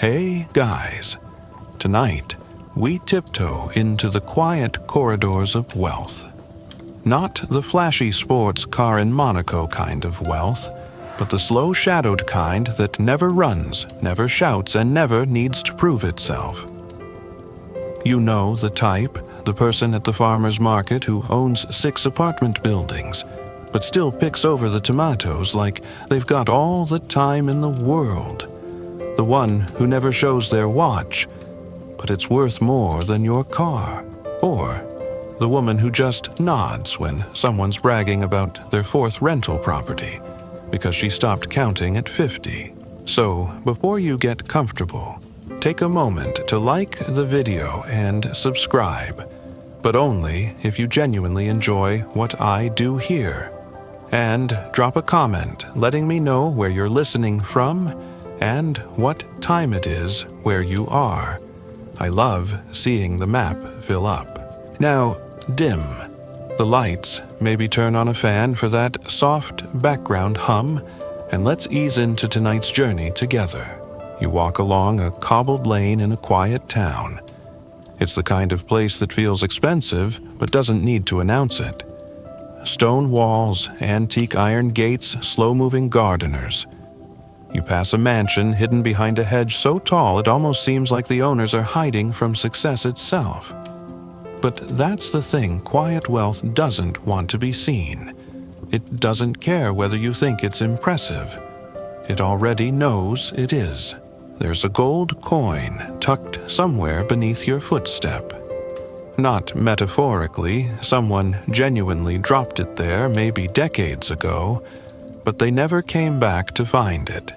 Hey guys, tonight we tiptoe into the quiet corridors of wealth. Not the flashy sports car in Monaco kind of wealth, but the slow-shadowed kind that never runs, never shouts, and never needs to prove itself. You know the type, the person at the farmer's market who owns 6 apartment buildings, but still picks over the tomatoes like they've got all the time in the world. The one who never shows their watch, but it's worth more than your car. Or the woman who just nods when someone's bragging about their 4th rental property because she stopped counting at 50. So, before you get comfortable, take a moment to like the video and subscribe, but only if you genuinely enjoy what I do here. And drop a comment letting me know where you're listening from and what time it is where you are. I love seeing the map fill up. Now, dim the lights, maybe turn on a fan for that soft background hum, and let's ease into tonight's journey together. You walk along a cobbled lane in a quiet town. It's the kind of place that feels expensive but doesn't need to announce it. Stone walls, antique iron gates, slow-moving gardeners. You pass a mansion hidden behind a hedge so tall it almost seems like the owners are hiding from success itself. But that's the thing quiet wealth doesn't want to be seen. It doesn't care whether you think it's impressive. It already knows it is. There's a gold coin tucked somewhere beneath your footstep. Not metaphorically, someone genuinely dropped it there maybe decades ago, but they never came back to find it.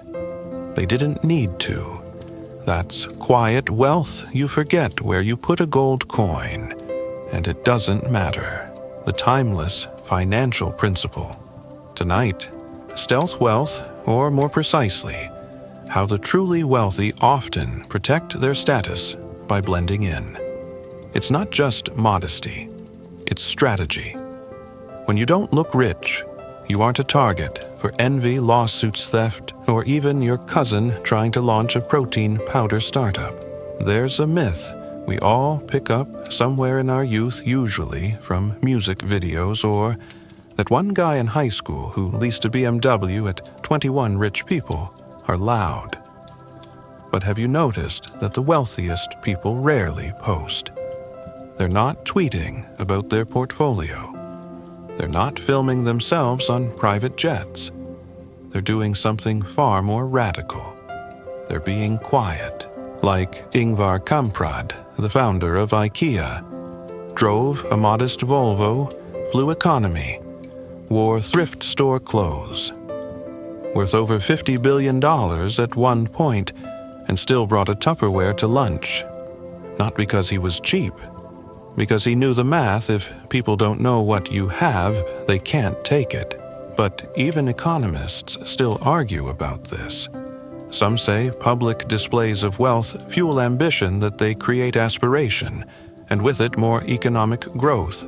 They didn't need to. That's quiet wealth. You forget where you put a gold coin, and it doesn't matter. The timeless financial principle. Tonight, stealth wealth, or more precisely, how the truly wealthy often protect their status by blending in. It's not just modesty, it's strategy. When you don't look rich, you aren't a target for envy, lawsuits, theft, or even your cousin trying to launch a protein powder startup. There's a myth we all pick up somewhere in our youth, usually from music videos, or that one guy in high school who leased a BMW at 21 rich people are loud. But have you noticed that the wealthiest people rarely post? They're not tweeting about their portfolio. They're not filming themselves on private jets. They're doing something far more radical. They're being quiet, like Ingvar Kamprad, the founder of IKEA. Drove a modest Volvo, flew economy, wore thrift store clothes. Worth over $50 billion at one point, and still brought a Tupperware to lunch. Not because he was cheap, because he knew the math. If people don't know what you have, they can't take it. But even economists still argue about this. Some say public displays of wealth fuel ambition, that they create aspiration, and with it more economic growth.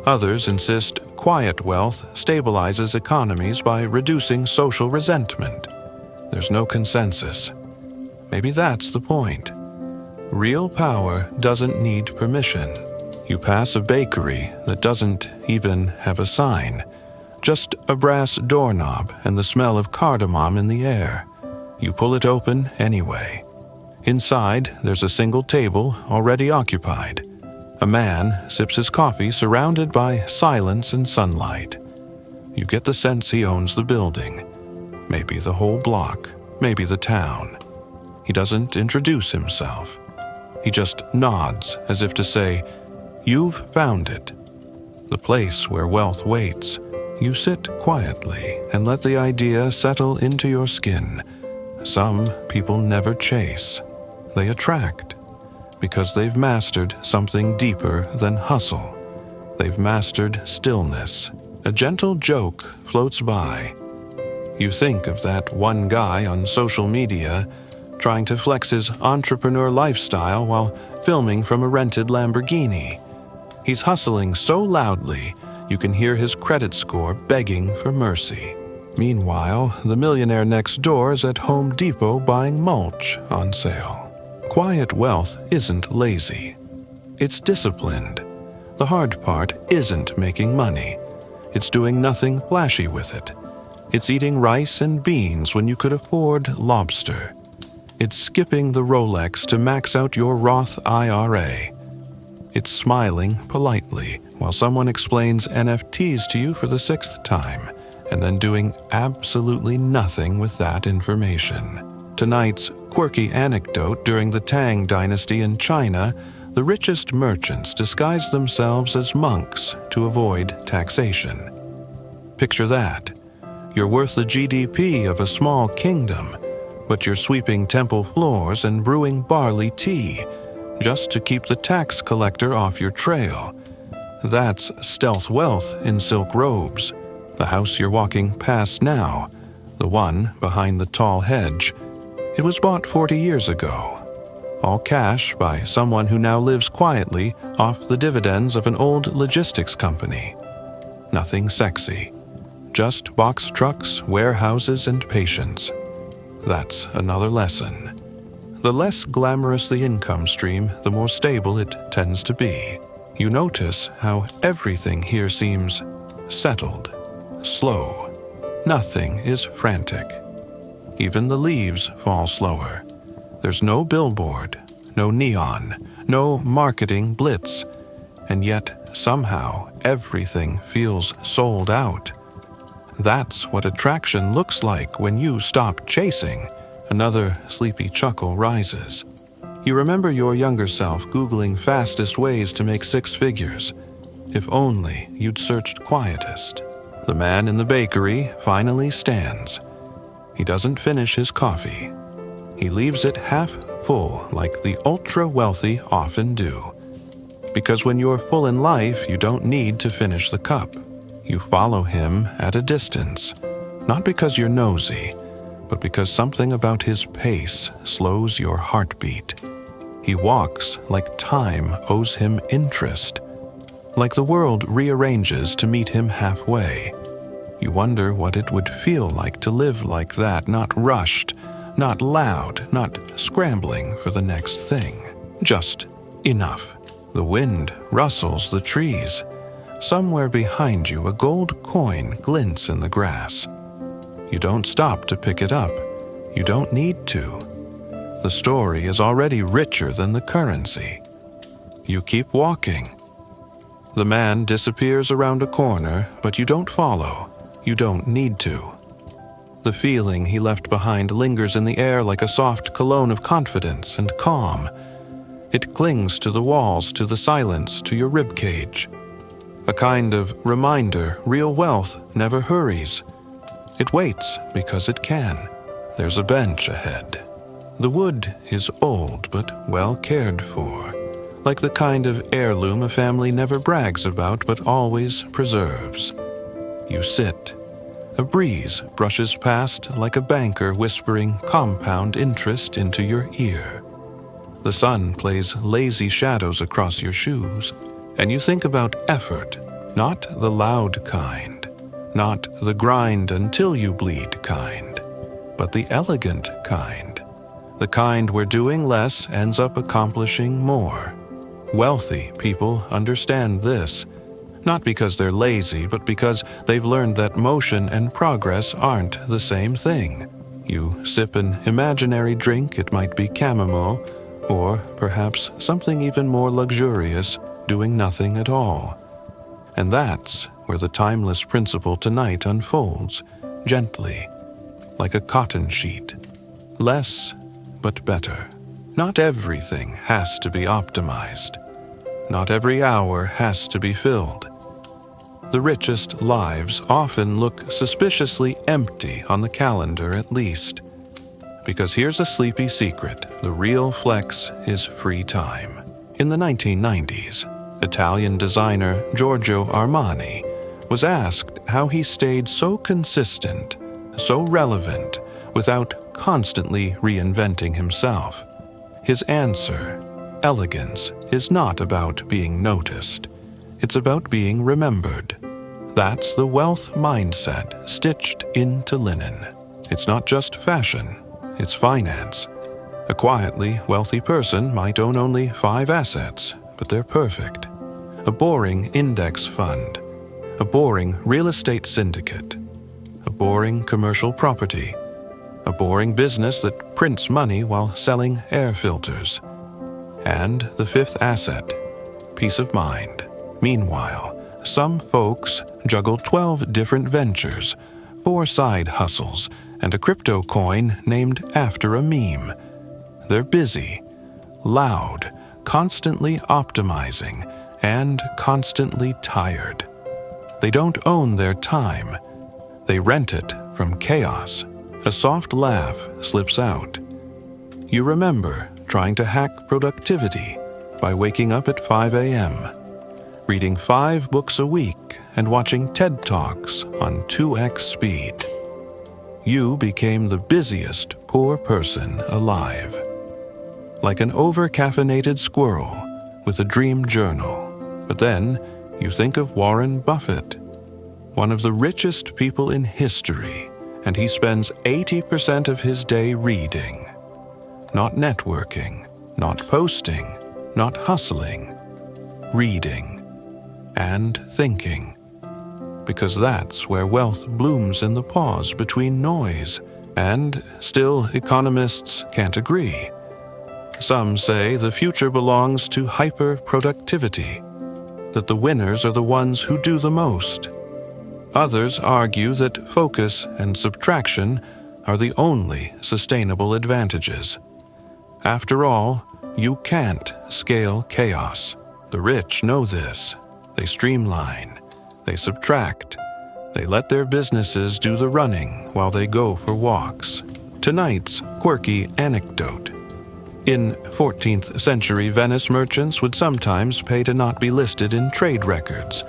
Others insist quiet wealth stabilizes economies by reducing social resentment. There's no consensus. Maybe that's the point. Real power doesn't need permission. You pass a bakery that doesn't even have a sign, just a brass doorknob and the smell of cardamom in the air. You pull it open anyway. Inside, there's a single table already occupied. A man sips his coffee surrounded by silence and sunlight. You get the sense he owns the building, maybe the whole block, maybe the town. He doesn't introduce himself. He just nods as if to say, "You've found it." The place where wealth waits. You sit quietly and let the idea settle into your skin. Some people never chase. They attract, because they've mastered something deeper than hustle. They've mastered stillness. A gentle joke floats by. You think of that one guy on social media trying to flex his entrepreneur lifestyle while filming from a rented Lamborghini. He's hustling so loudly you can hear his credit score begging for mercy. Meanwhile, the millionaire next door is at Home Depot buying mulch on sale. Quiet wealth isn't lazy. It's disciplined. The hard part isn't making money. It's doing nothing flashy with it. It's eating rice and beans when you could afford lobster. It's skipping the Rolex to max out your Roth IRA. It's smiling politely while someone explains NFTs to you for the 6th time, and then doing absolutely nothing with that information. Tonight's quirky anecdote: during the Tang Dynasty in China, the richest merchants disguised themselves as monks to avoid taxation. Picture that. You're worth the GDP of a small kingdom, but you're sweeping temple floors and brewing barley tea just to keep the tax collector off your trail. That's stealth wealth in silk robes. The house you're walking past now, the one behind the tall hedge, it was bought 40 years ago. All cash by someone who now lives quietly off the dividends of an old logistics company. Nothing sexy. Just box trucks, warehouses, and patience. That's another lesson. The less glamorous the income stream, the more stable it tends to be. You notice how everything here seems settled, slow. Nothing is frantic. Even the leaves fall slower. There's no billboard, no neon, no marketing blitz, and yet somehow everything feels sold out. That's what attraction looks like when you stop chasing. Another sleepy chuckle rises. You remember your younger self Googling fastest ways to make 6 figures. If only you'd searched quietest. The man in the bakery finally stands. He doesn't finish his coffee. He leaves it half full like the ultra-wealthy often do. Because when you're full in life, you don't need to finish the cup. You follow him at a distance, not because you're nosy, but because something about his pace slows your heartbeat. He walks like time owes him interest, like the world rearranges to meet him halfway. You wonder what it would feel like to live like that, not rushed, not loud, not scrambling for the next thing. Just enough. The wind rustles the trees. Somewhere behind you, a gold coin glints in the grass. You don't stop to pick it up. You don't need to. The story is already richer than the currency. You keep walking. The man disappears around a corner, but you don't follow. You don't need to. The feeling he left behind lingers in the air like a soft cologne of confidence and calm. It clings to the walls, to the silence, to your ribcage. A kind of reminder real wealth never hurries. It waits because it can. There's a bench ahead. The wood is old but well cared for, like the kind of heirloom a family never brags about but always preserves. You sit. A breeze brushes past like a banker whispering compound interest into your ear. The sun plays lazy shadows across your shoes, and you think about effort, not the loud kind, not the grind until you bleed kind, but the elegant kind, the kind where doing less ends up accomplishing more. Wealthy people understand this, not because they're lazy, but because they've learned that motion and progress aren't the same thing. You sip an imaginary drink, it might be chamomile, or perhaps something even more luxurious, doing nothing at all. And that's where the timeless principle tonight unfolds, gently, like a cotton sheet. Less, but better. Not everything has to be optimized. Not every hour has to be filled. The richest lives often look suspiciously empty on the calendar at least. Because here's a sleepy secret, the real flex is free time. In the 1990s, Italian designer Giorgio Armani was asked how he stayed so consistent, so relevant, without constantly reinventing himself. His answer, elegance, is not about being noticed. It's about being remembered. That's the wealth mindset stitched into linen. It's not just fashion, it's finance. A quietly wealthy person might own only 5 assets, but they're perfect. A boring index fund, a boring real estate syndicate, a boring commercial property, a boring business that prints money while selling air filters. And the 5th asset, peace of mind. Meanwhile, some folks juggle 12 different ventures, 4 side hustles, and a crypto coin named after a meme. They're busy, loud, constantly optimizing, and constantly tired. They don't own their time. They rent it from chaos. A soft laugh slips out. You remember trying to hack productivity by waking up at 5 a.m., reading 5 books a week, and watching TED Talks on 2x speed. You became the busiest poor person alive. Like an over-caffeinated squirrel with a dream journal. But then you think of Warren Buffett, one of the richest people in history, and he spends 80% of his day reading. Not networking, not posting, not hustling. Reading and thinking. Because that's where wealth blooms in the pause between noise, and still economists can't agree. Some say the future belongs to hyper-productivity, that the winners are the ones who do the most. Others argue that focus and subtraction are the only sustainable advantages. After all, you can't scale chaos. The rich know this. They streamline, they subtract, they let their businesses do the running while they go for walks. Tonight's quirky anecdote. In 14th century Venice, merchants would sometimes pay to not be listed in trade records.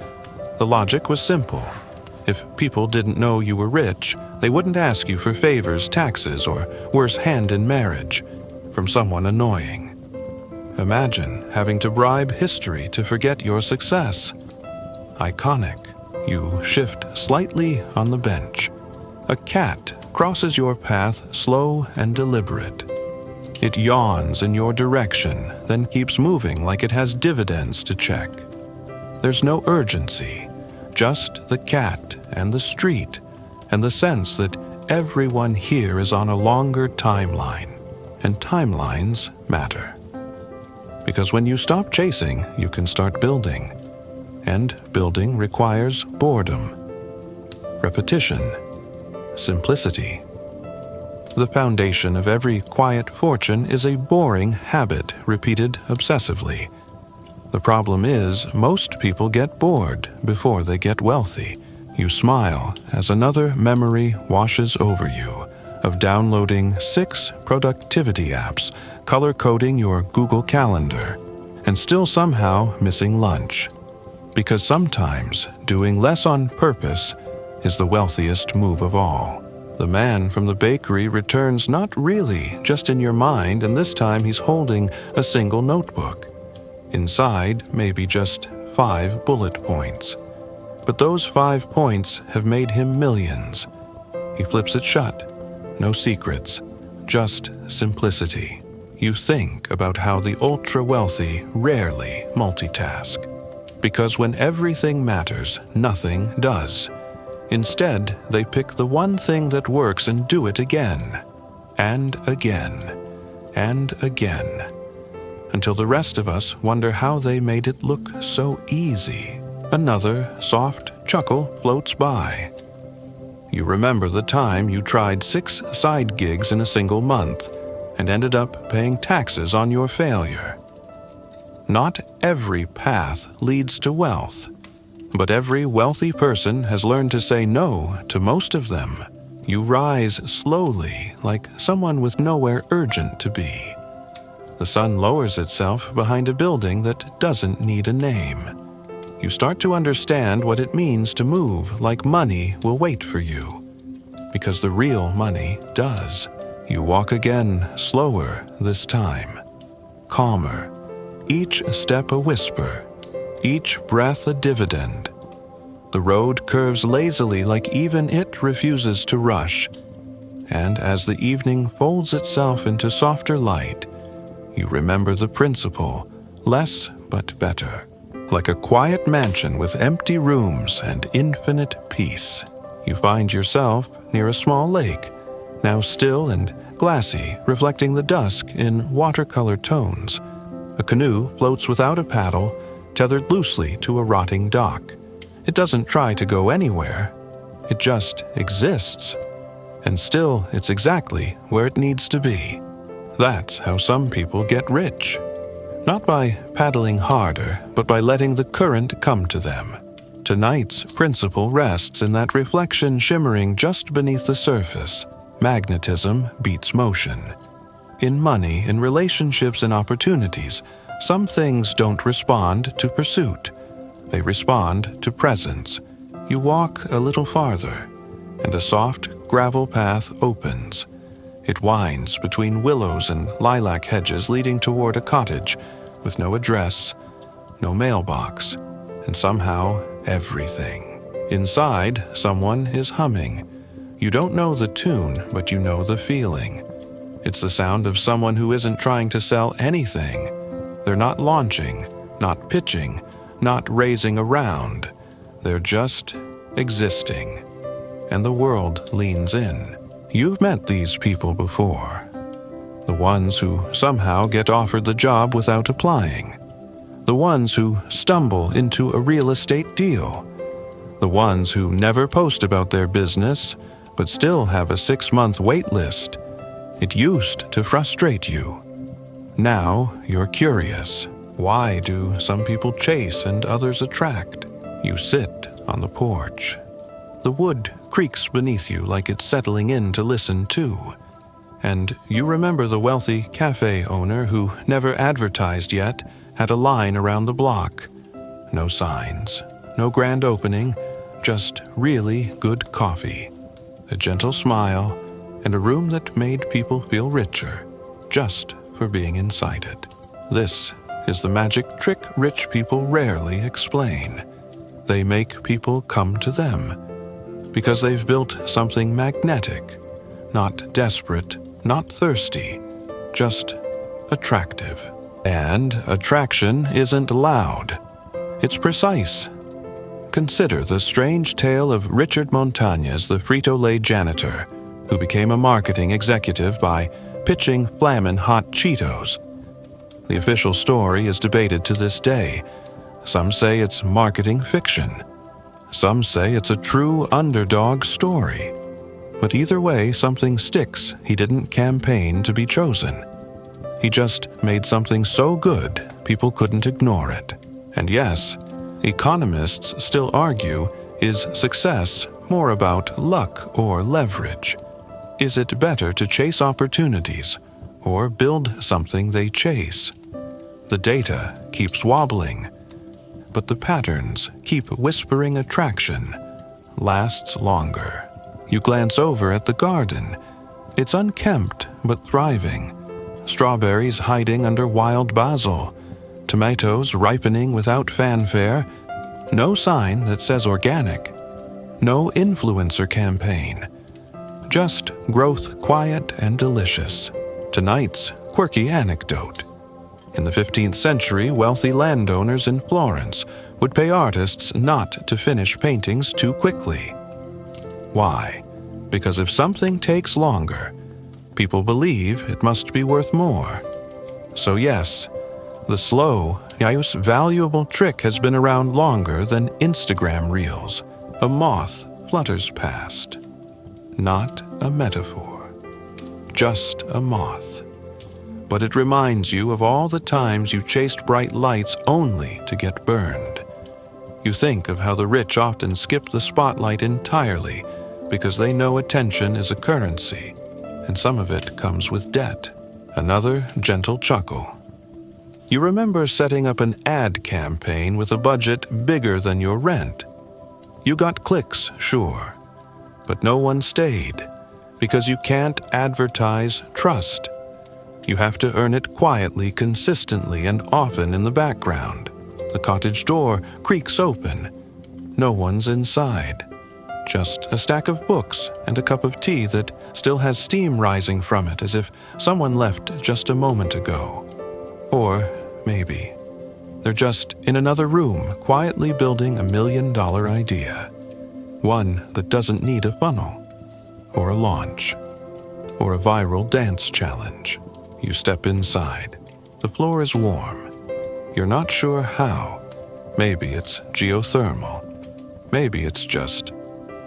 The logic was simple. If people didn't know you were rich, they wouldn't ask you for favors, taxes, or worse, hand in marriage from someone annoying. Imagine having to bribe history to forget your success. Iconic, you shift slightly on the bench. A cat crosses your path slow and deliberate. It yawns in your direction, then keeps moving like it has dividends to check. There's no urgency, just the cat and the street, and the sense that everyone here is on a longer timeline, and timelines matter. Because when you stop chasing, you can start building. And building requires boredom, repetition, simplicity. The foundation of every quiet fortune is a boring habit repeated obsessively. The problem is, most people get bored before they get wealthy. You smile as another memory washes over you of downloading 6 productivity apps, color-coding your Google Calendar, and still somehow missing lunch. Because sometimes doing less on purpose is the wealthiest move of all. The man from the bakery returns not really just in your mind, and this time he's holding a single notebook. Inside, maybe just 5 bullet points. But those 5 points have made him millions. He flips it shut. No secrets, just simplicity. You think about how the ultra-wealthy rarely multitask. Because when everything matters, nothing does. Instead, they pick the one thing that works and do it again, and again, and again, until the rest of us wonder how they made it look so easy. Another soft chuckle floats by. You remember the time you tried 6 side gigs in a single month and ended up paying taxes on your failure. Not every path leads to wealth, but every wealthy person has learned to say no to most of them. You rise slowly, like someone with nowhere urgent to be. The sun lowers itself behind a building that doesn't need a name. You start to understand what it means to move like money will wait for you, because the real money does. You walk again, slower this time, calmer, each step a whisper, each breath a dividend. The road curves lazily like even it refuses to rush. And as the evening folds itself into softer light, you remember the principle, less but better. Like a quiet mansion with empty rooms and infinite peace. You find yourself near a small lake, now still and glassy, reflecting the dusk in watercolor tones. A canoe floats without a paddle, tethered loosely to a rotting dock. It doesn't try to go anywhere. It just exists. And still, it's exactly where it needs to be. That's how some people get rich. Not by paddling harder, but by letting the current come to them. Tonight's principle rests in that reflection shimmering just beneath the surface. Magnetism beats motion. In money, in relationships and opportunities, some things don't respond to pursuit. They respond to presence. You walk a little farther, and a soft gravel path opens. It winds between willows and lilac hedges leading toward a cottage with no address, no mailbox, and somehow everything. Inside, someone is humming. You don't know the tune, but you know the feeling. It's the sound of someone who isn't trying to sell anything. They're not launching, not pitching, not raising a round. They're just existing. And the world leans in. You've met these people before. The ones who somehow get offered the job without applying. The ones who stumble into a real estate deal. The ones who never post about their business, but still have a 6-month wait list. It used to frustrate you. Now you're curious. Why do some people chase and others attract? You sit on the porch. The wood creaks beneath you like it's settling in to listen too. And you remember the wealthy cafe owner who never advertised yet had a line around the block. No signs, no grand opening, just really good coffee, a gentle smile, and a room that made people feel richer, just for being inside it. This is the magic trick rich people rarely explain. They make people come to them, because they've built something magnetic, not desperate, not thirsty, just attractive. And attraction isn't loud. It's precise. Consider the strange tale of Richard Montañez, the Frito-Lay janitor, who became a marketing executive by pitching flamin' hot Cheetos. The official story is debated to this day. Some say it's marketing fiction. Some say it's a true underdog story. But either way, something sticks. He didn't campaign to be chosen. He just made something so good, people couldn't ignore it. And yes, economists still argue, is success more about luck or leverage? Is it better to chase opportunities or build something they chase? The data keeps wobbling, but the patterns keep whispering attraction lasts longer. You glance over at the garden. It's unkempt but thriving. Strawberries hiding under wild basil. Tomatoes ripening without fanfare. No sign that says organic. No influencer campaign. Just growth quiet and delicious. Tonight's quirky anecdote. In the 15th century, wealthy landowners in Florence would pay artists not to finish paintings too quickly. Why? Because if something takes longer, people believe it must be worth more. So yes, the slow, yet valuable trick has been around longer than Instagram reels. A moth flutters past. Not a metaphor. Just a moth. But it reminds you of all the times you chased bright lights only to get burned. You think of how the rich often skip the spotlight entirely because they know attention is a currency, and some of it comes with debt. Another gentle chuckle. You remember setting up an ad campaign with a budget bigger than your rent. You got clicks, sure, but no one stayed because you can't advertise trust. You have to earn it quietly, consistently, and often in the background. The cottage door creaks open. no one's inside. Just a stack of books and a cup of tea that still has steam rising from it as if someone left just a moment ago. Or maybe they're just in another room quietly building $1 million idea. One that doesn't need a funnel, or a launch, or a viral dance challenge. You step inside. The floor is warm. You're not sure how. Maybe it's geothermal. Maybe it's just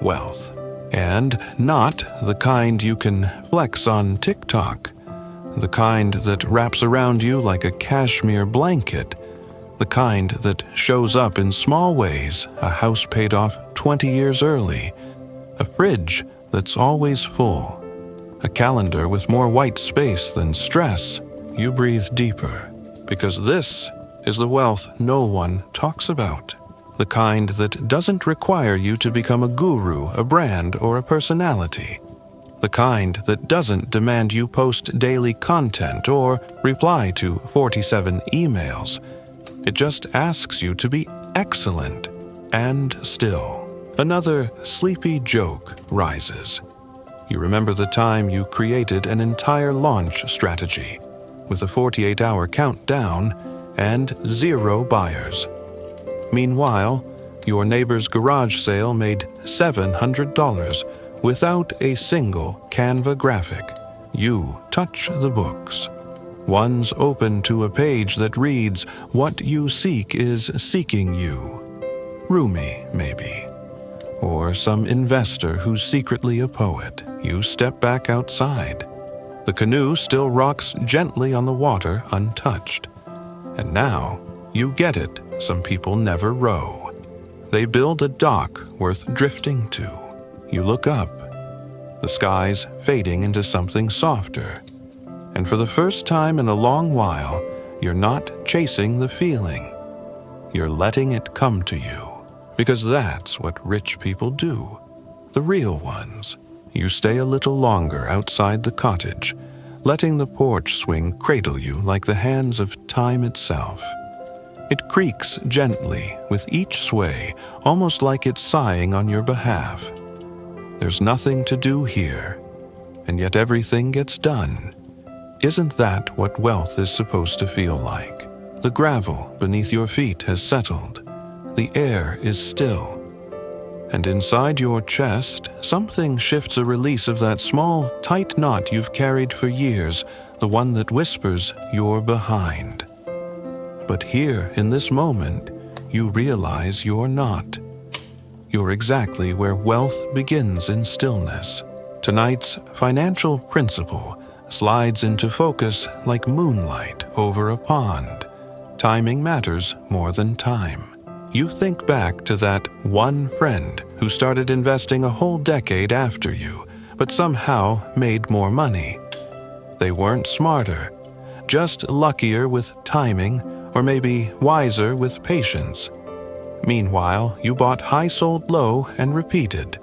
wealth. And not the kind you can flex on TikTok. The kind that wraps around you like a cashmere blanket. The kind that shows up in small ways, a house paid off 20 years early, a fridge that's always full, a calendar with more white space than stress. You breathe deeper, because this is the wealth no one talks about. The kind that doesn't require you to become a guru, a brand, or a personality. The kind that doesn't demand you post daily content or reply to 47 emails. It just asks you to be excellent and still. Another sleepy joke rises. You remember the time you created an entire launch strategy with a 48-hour countdown and 0 buyers. Meanwhile, your neighbor's garage sale made $700 without a single Canva graphic. You touch the books. One's open to a page that reads, "What you seek is seeking you." Rumi, maybe. Or some investor who's secretly a poet. You step back outside. The canoe still rocks gently on the water, untouched. And now, you get it, some people never row. They build a dock worth drifting to. You look up. The sky's fading into something softer. And for the first time in a long while, you're not chasing the feeling. You're letting it come to you. Because that's what rich people do. The real ones. You stay a little longer outside the cottage, letting the porch swing cradle you like the hands of time itself. It creaks gently with each sway, almost like it's sighing on your behalf. There's nothing to do here, and yet everything gets done. Isn't that what wealth is supposed to feel like? The gravel beneath your feet has settled. The air is still. And inside your chest, something shifts a release of that small, tight knot you've carried for years, the one that whispers you're behind. But here, in this moment, you realize you're not. You're exactly where wealth begins in stillness. Tonight's financial principle slides into focus like moonlight over a pond. Timing matters more than time. You think back to that one friend who started investing a whole decade after you, but somehow made more money. They weren't smarter, just luckier with timing, or maybe wiser with patience. Meanwhile, you bought high, sold low, and repeated.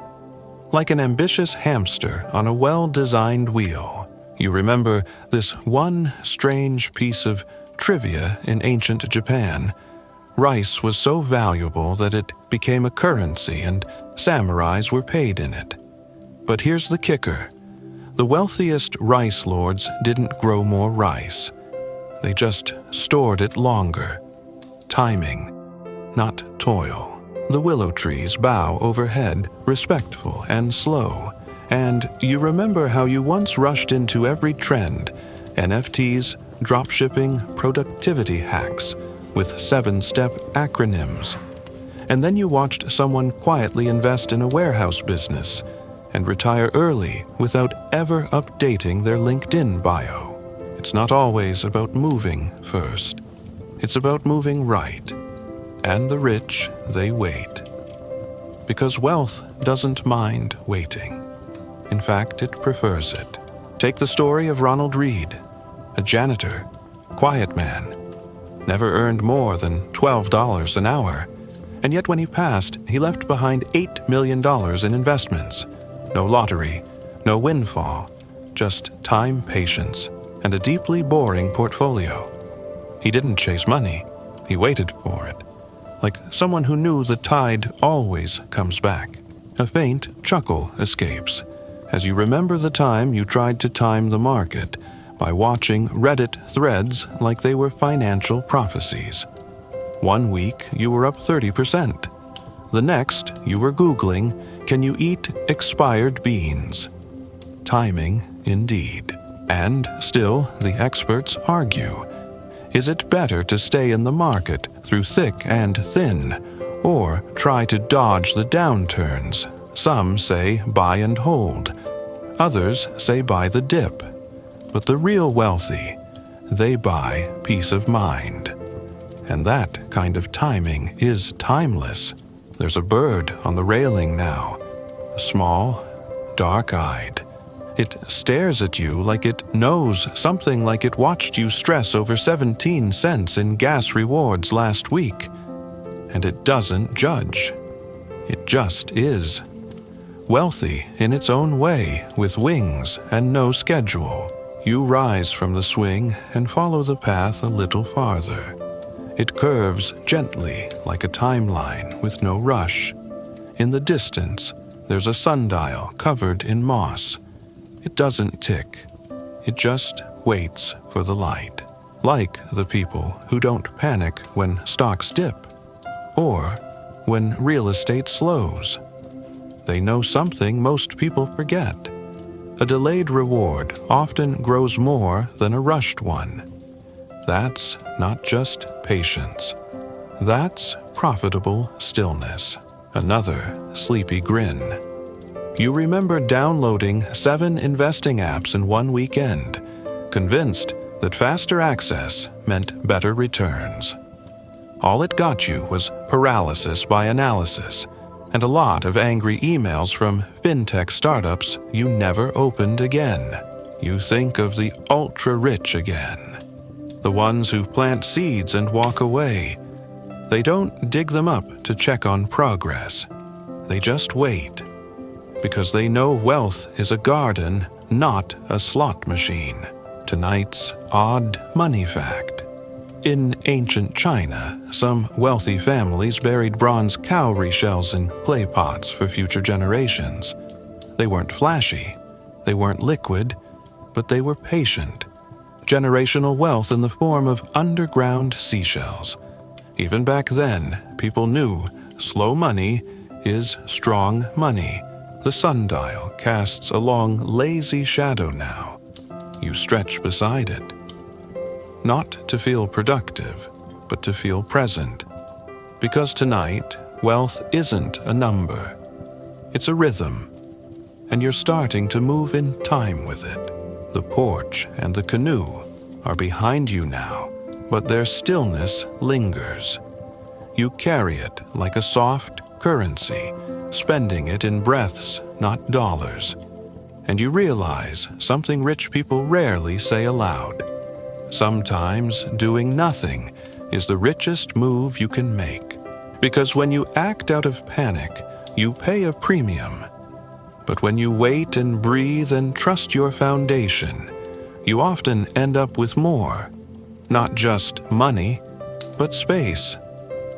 Like an ambitious hamster on a well-designed wheel. You remember this one strange piece of trivia in ancient Japan. Rice was so valuable that it became a currency and samurais were paid in it. But here's the kicker. The wealthiest rice lords didn't grow more rice. They just stored it longer. Timing, not toil. The willow trees bow overhead, respectful and slow. And you remember how you once rushed into every trend, NFTs, dropshipping, productivity hacks, with 7-step acronyms. And then you watched someone quietly invest in a warehouse business and retire early without ever updating their LinkedIn bio. It's not always about moving first. It's about moving right. And the rich, they wait. Because wealth doesn't mind waiting. In fact, it prefers it. Take the story of Ronald Reed, a janitor, quiet man, never earned more than $12 an hour, and yet when he passed, he left behind $8 million in investments. No lottery, no windfall, just time, patience, and a deeply boring portfolio. He didn't chase money, he waited for it, like someone who knew the tide always comes back. A faint chuckle escapes as you remember the time you tried to time the market by watching Reddit threads like they were financial prophecies. One week, you were up 30%. The next, you were Googling, "Can you eat expired beans?" Timing, indeed. And still, the experts argue. Is it better to stay in the market through thick and thin, or try to dodge the downturns? Some say buy and hold. Others say buy the dip. But the real wealthy, they buy peace of mind. And that kind of timing is timeless. There's a bird on the railing now, small, dark-eyed. It stares at you like it knows something, like it watched you stress over 17 cents in gas rewards last week. And it doesn't judge. It just is. Wealthy in its own way, with wings and no schedule. You rise from the swing and follow the path a little farther. It curves gently like a timeline with no rush. In the distance, there's a sundial covered in moss. It doesn't tick. It just waits for the light. Like the people who don't panic when stocks dip, or when real estate slows. They know something most people forget. A delayed reward often grows more than a rushed one. That's not just patience. That's profitable stillness. Another sleepy grin. You remember downloading 7 investing apps in one weekend, convinced that faster access meant better returns. All it got you was paralysis by analysis and a lot of angry emails from fintech startups you never opened again. You think of the ultra-rich again, the ones who plant seeds and walk away. They don't dig them up to check on progress. They just wait, because they know wealth is a garden, not a slot machine. Tonight's odd money fact. In ancient China, some wealthy families buried bronze cowrie shells in clay pots for future generations. They weren't flashy, they weren't liquid, but they were patient. Generational wealth in the form of underground seashells. Even back then, people knew slow money is strong money. The sundial casts a long, lazy shadow now. You stretch beside it. Not to feel productive, but to feel present. Because tonight, wealth isn't a number. It's a rhythm. And you're starting to move in time with it. The porch and the canoe are behind you now, but their stillness lingers. You carry it like a soft currency, spending it in breaths, not dollars. And you realize something rich people rarely say aloud. Sometimes doing nothing is the richest move you can make. Because when you act out of panic, you pay a premium. But when you wait and breathe and trust your foundation, you often end up with more. Not just money, but space,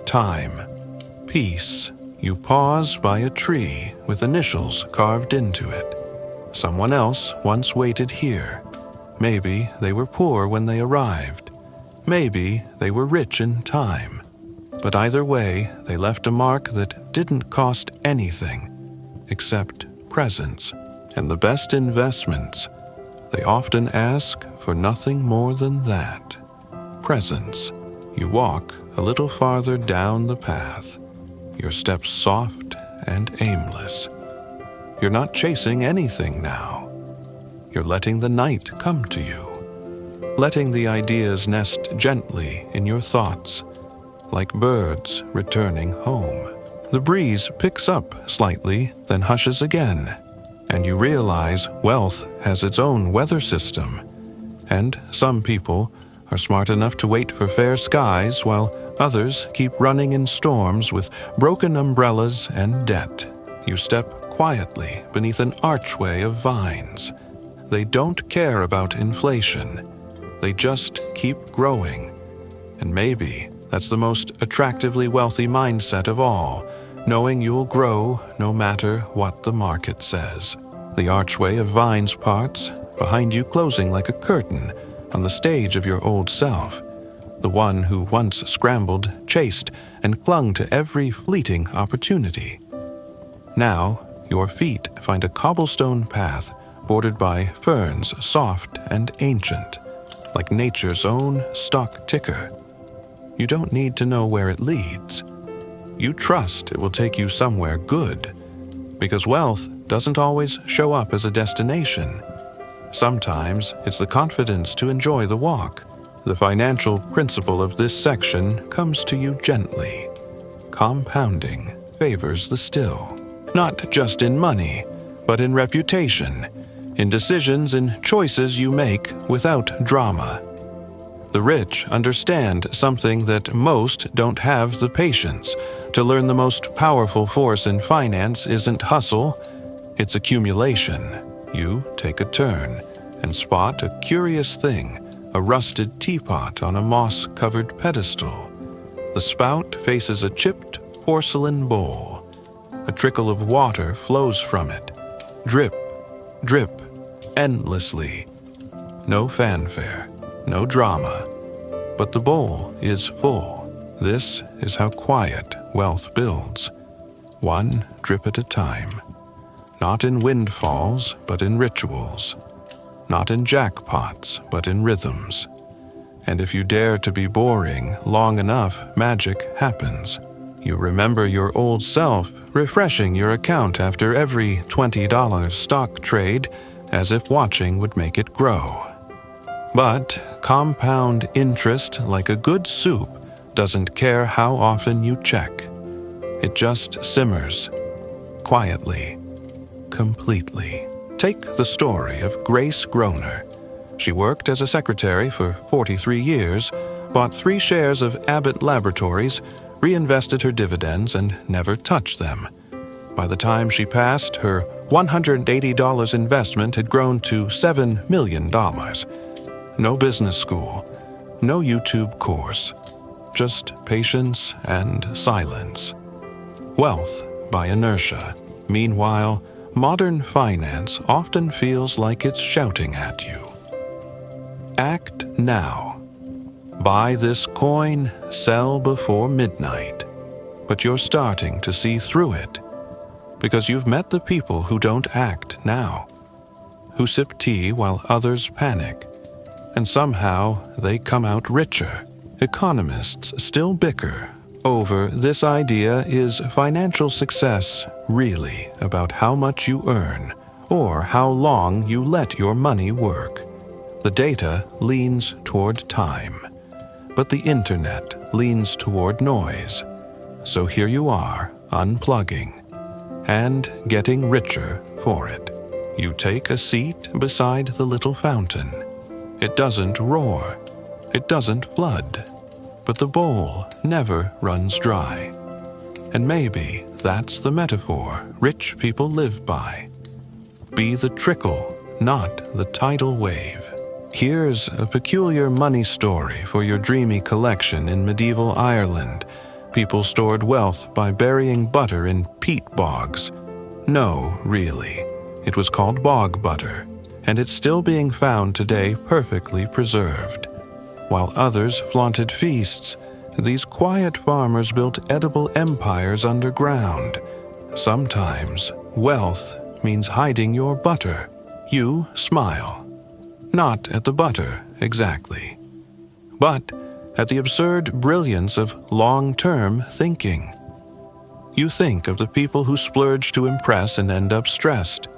time, peace. You pause by a tree with initials carved into it. Someone else once waited here. Maybe they were poor when they arrived. Maybe they were rich in time. But either way, they left a mark that didn't cost anything except presence. And the best investments, they often ask for nothing more than that. Presence. You walk a little farther down the path, your steps soft and aimless. You're not chasing anything now. You're letting the night come to you, letting the ideas nest gently in your thoughts, like birds returning home. The breeze picks up slightly, then hushes again, and you realize wealth has its own weather system, and some people are smart enough to wait for fair skies while others keep running in storms with broken umbrellas and debt. You step quietly beneath an archway of vines. They don't care about inflation. They just keep growing. And maybe That's the most attractively wealthy mindset of all, knowing you'll grow no matter what the market says. The archway of vines parts, behind you closing like a curtain on the stage of your old self, the one who once scrambled, chased, and clung to every fleeting opportunity. Now, your feet find a cobblestone path bordered by ferns soft and ancient, like nature's own stock ticker. You don't need to know where it leads. You trust it will take you somewhere good, because wealth doesn't always show up as a destination. Sometimes it's the confidence to enjoy the walk. The financial principle of this section comes to you gently. Compounding favors the still, not just in money, but in reputation, in decisions and choices you make without drama. The rich understand something that most don't have the patience to learn. The most powerful force in finance isn't hustle, it's accumulation. You take a turn and spot a curious thing, a rusted teapot on a moss-covered pedestal. The spout faces a chipped porcelain bowl. A trickle of water flows from it. Drip, drip, endlessly. No fanfare, no drama. But the bowl is full. This is how quiet wealth builds. One drip at a time. Not in windfalls, but in rituals. Not in jackpots, but in rhythms. And if you dare to be boring long enough, magic happens. You remember your old self refreshing your account after every $20 stock trade, as if watching would make it grow. But compound interest, like a good soup, doesn't care how often you check. It just simmers, quietly, completely. Take the story of Grace Groner. She worked as a secretary for 43 years, bought 3 shares of Abbott Laboratories, reinvested her dividends, and never touched them. By the time she passed, her $180 investment had grown to $7 million. No business school, no YouTube course, just patience and silence. Wealth by inertia. Meanwhile, modern finance often feels like it's shouting at you. Act now. Buy this coin, sell before midnight. But you're starting to see through it, because you've met the people who don't act now, who sip tea while others panic, and somehow they come out richer. Economists still bicker over this idea: is financial success really about how much you earn or how long you let your money work? The data leans toward time, but the internet leans toward noise. So here you are, unplugging and getting richer for it. You take a seat beside the little fountain. It doesn't roar, it doesn't flood, but the bowl never runs dry. And maybe that's the metaphor rich people live by. Be the trickle, not the tidal wave. Here's a peculiar money story for your dreamy collection. In medieval Ireland, people stored wealth by burying butter in peat bogs. No, really. It was called bog butter, and it's still being found today perfectly preserved. While others flaunted feasts, these quiet farmers built edible empires underground. Sometimes wealth means hiding your butter. You smile. Not at the butter, exactly, but at the absurd brilliance of long-term thinking. You think of the people who splurge to impress and end up stressed.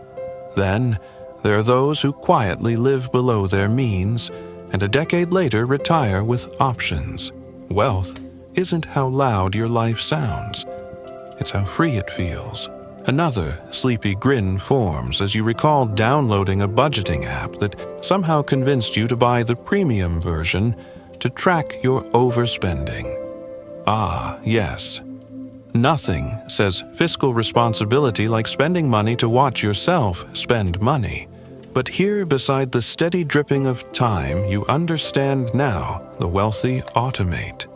Then there are those who quietly live below their means and a decade later retire with options. Wealth isn't how loud your life sounds. It's how free it feels. Another sleepy grin forms as you recall downloading a budgeting app that somehow convinced you to buy the premium version to track your overspending. Ah, yes. Nothing says fiscal responsibility like spending money to watch yourself spend money. But here, beside the steady dripping of time, you understand now the wealthy automate.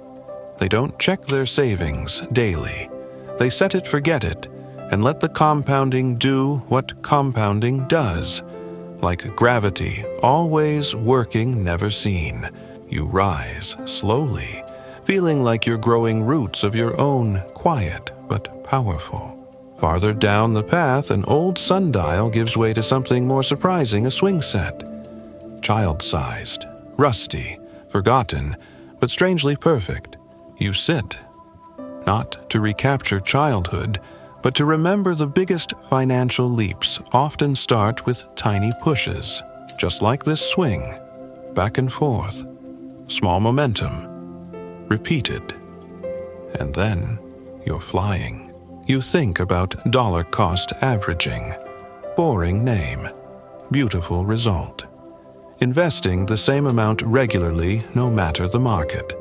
They don't check their savings daily. They set it, forget it, and let the compounding do what compounding does. Like gravity, always working, never seen. You rise slowly, feeling like you're growing roots of your own, quiet but powerful. Farther down the path, an old sundial gives way to something more surprising, a swing set. Child-sized, rusty, forgotten, but strangely perfect. You sit, not to recapture childhood, but to remember the biggest financial leaps often start with tiny pushes, just like this swing, back and forth, small momentum, repeated, and then you're flying. You think about dollar cost averaging, boring name, beautiful result. Investing the same amount regularly no matter the market.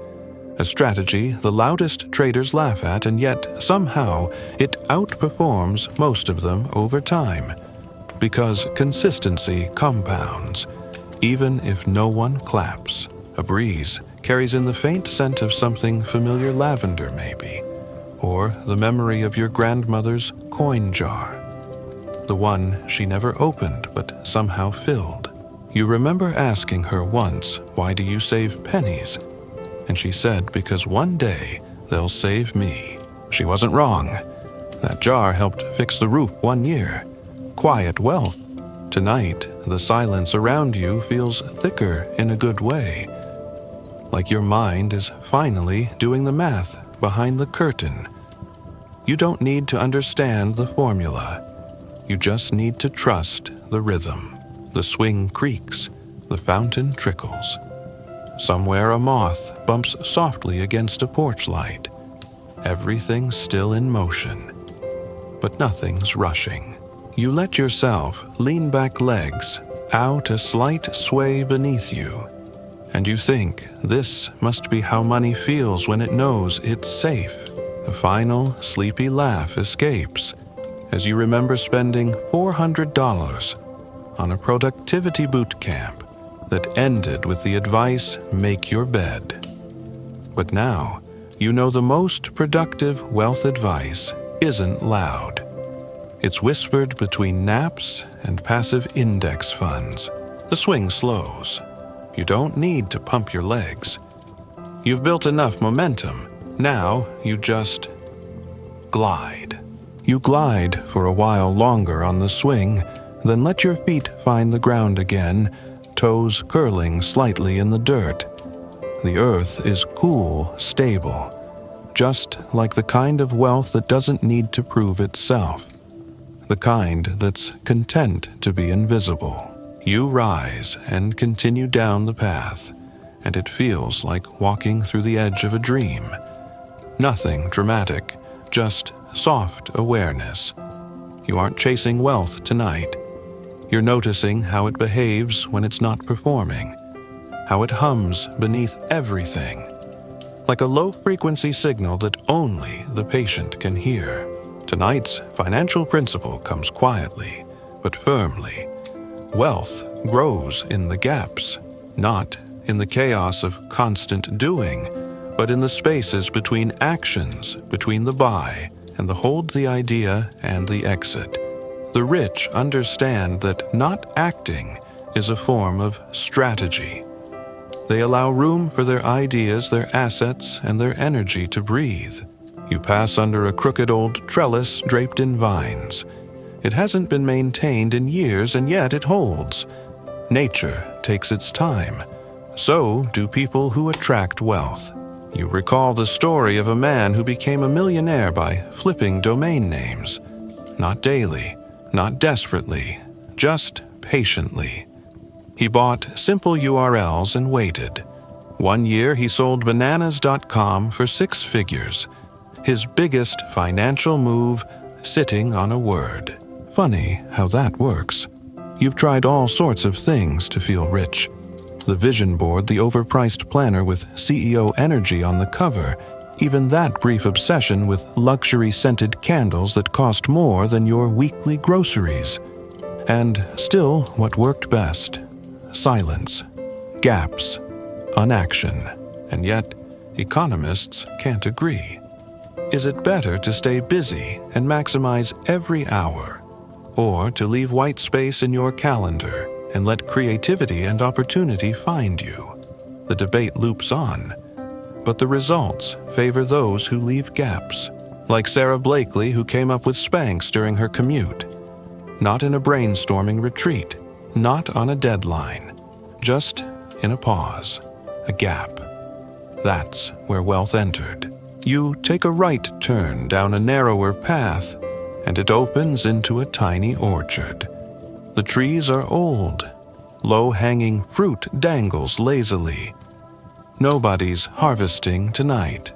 A strategy the loudest traders laugh at, and yet somehow it outperforms most of them over time. Because consistency compounds, even if no one claps. A breeze carries in the faint scent of something familiar, lavender maybe, or the memory of your grandmother's coin jar, the one she never opened but somehow filled. You remember asking her once, "Why do you save pennies?" And she said, "Because one day they'll save me." She wasn't wrong. That jar helped fix the roof 1 year. Quiet wealth. Tonight, the silence around you feels thicker in a good way. Like your mind is finally doing the math behind the curtain. You don't need to understand the formula. You just need to trust the rhythm. The swing creaks, the fountain trickles. Somewhere a moth bumps softly against a porch light. Everything's still in motion, but nothing's rushing. You let yourself lean back, legs out, a slight sway beneath you, and you think this must be how money feels when it knows it's safe. A final sleepy laugh escapes as you remember spending $400 on a productivity boot camp that ended with the advice, "Make your bed." But now, you know the most productive wealth advice isn't loud. It's whispered between naps and passive index funds. The swing slows. You don't need to pump your legs. You've built enough momentum. Now you just glide. You glide for a while longer on the swing, then let your feet find the ground again, toes curling slightly in the dirt. The earth is cool, stable, just like the kind of wealth that doesn't need to prove itself, the kind that's content to be invisible. You rise and continue down the path, and it feels like walking through the edge of a dream. Nothing dramatic, just soft awareness. You aren't chasing wealth tonight. You're noticing how it behaves when it's not performing, how it hums beneath everything, like a low-frequency signal that only the patient can hear. Tonight's financial principle comes quietly, but firmly. Wealth grows in the gaps, not in the chaos of constant doing, but in the spaces between actions, between the buy and the hold, the idea and the exit. The rich understand that not acting is a form of strategy. They allow room for their ideas, their assets, and their energy to breathe. You pass under a crooked old trellis draped in vines. It hasn't been maintained in years, and yet it holds. Nature takes its time. So do people who attract wealth. You recall the story of a man who became a millionaire by flipping domain names. Not daily, not desperately, just patiently. He bought simple URLs and waited. 1 year he sold bananas.com for 6 figures. His biggest financial move, sitting on a word. Funny how that works. You've tried all sorts of things to feel rich. The vision board, the overpriced planner with CEO energy on the cover, even that brief obsession with luxury-scented candles that cost more than your weekly groceries. And still, what worked best? Silence, gaps, inaction. And yet, Economists can't agree. Is it better to stay busy and maximize every hour, or to leave white space in your calendar and let creativity and opportunity find you? The debate loops on, but the results favor those who leave gaps, like Sarah Blakely, who came up with Spanx during her commute. Not in a brainstorming retreat, not on a deadline, just in a pause, a gap. That's where wealth entered. You take a right turn down a narrower path, and it opens into a tiny orchard. The trees are old. Low-hanging fruit dangles lazily. Nobody's harvesting tonight,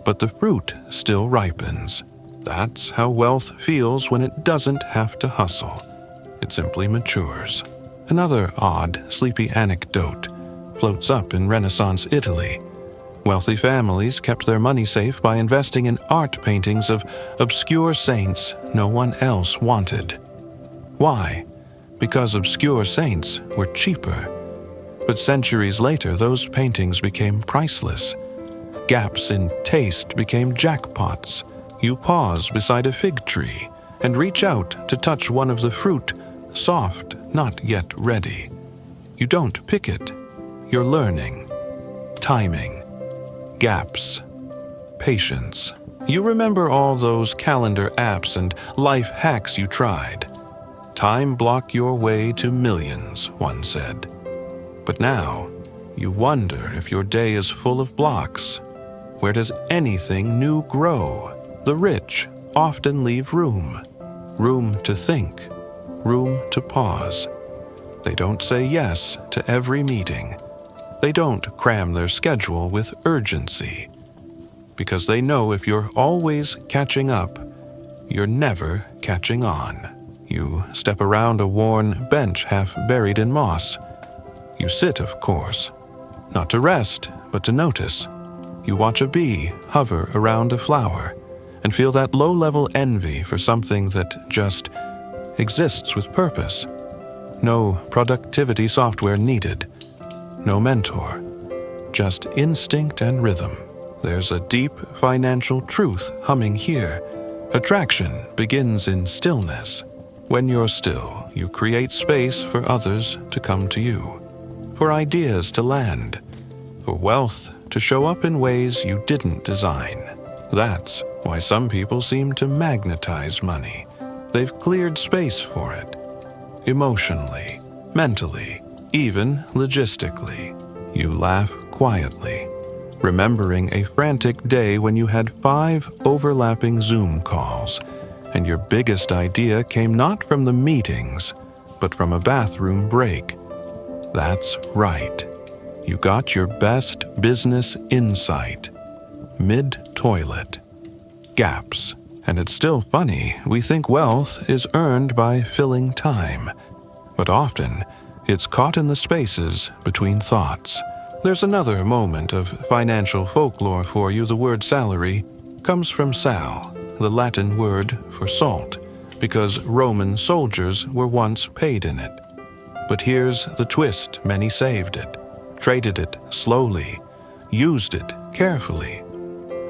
but the fruit still ripens. That's how wealth feels when it doesn't have to hustle. It simply matures. Another odd, sleepy anecdote floats up in Renaissance Italy. Wealthy families kept their money safe by investing in art paintings of obscure saints no one else wanted. Why? Because obscure saints were cheaper. But centuries later, those paintings became priceless. Gaps in taste became jackpots. You pause beside a fig tree and reach out to touch one of the fruit, soft, not yet ready. You don't pick it. You're learning. Timing. Gaps. Patience. You remember all those calendar apps and life hacks you tried. Time block your way to millions, one said. But now, you wonder if your day is full of blocks. Where does anything new grow? The rich often leave room to think, room to pause. They don't say yes to every meeting. They don't cram their schedule with urgency, because they know if you're always catching up, you're never catching on. You step around a worn bench half buried in moss. You sit, of course, not to rest, but to notice. You watch a bee hover around a flower and feel that low-level envy for something that just exists with purpose. No productivity software needed. No mentor. Just instinct and rhythm. There's a deep financial truth humming here. Attraction begins in stillness. When you're still, you create space for others to come to you, for ideas to land, for wealth to show up in ways you didn't design. That's why some people seem to magnetize money. They've cleared space for it. Emotionally, mentally, even logistically. You laugh quietly, remembering a frantic day when you had 5 overlapping Zoom calls, and your biggest idea came not from the meetings, but from a bathroom break. That's right. You got your best business insight. Mid-toilet. Gaps. And it's still funny, we think wealth is earned by filling time. But often, it's caught in the spaces between thoughts. There's another moment of financial folklore for you. The word salary comes from sal, the Latin word for salt, because Roman soldiers were once paid in it. But here's the twist: many saved it, traded it slowly, used it carefully.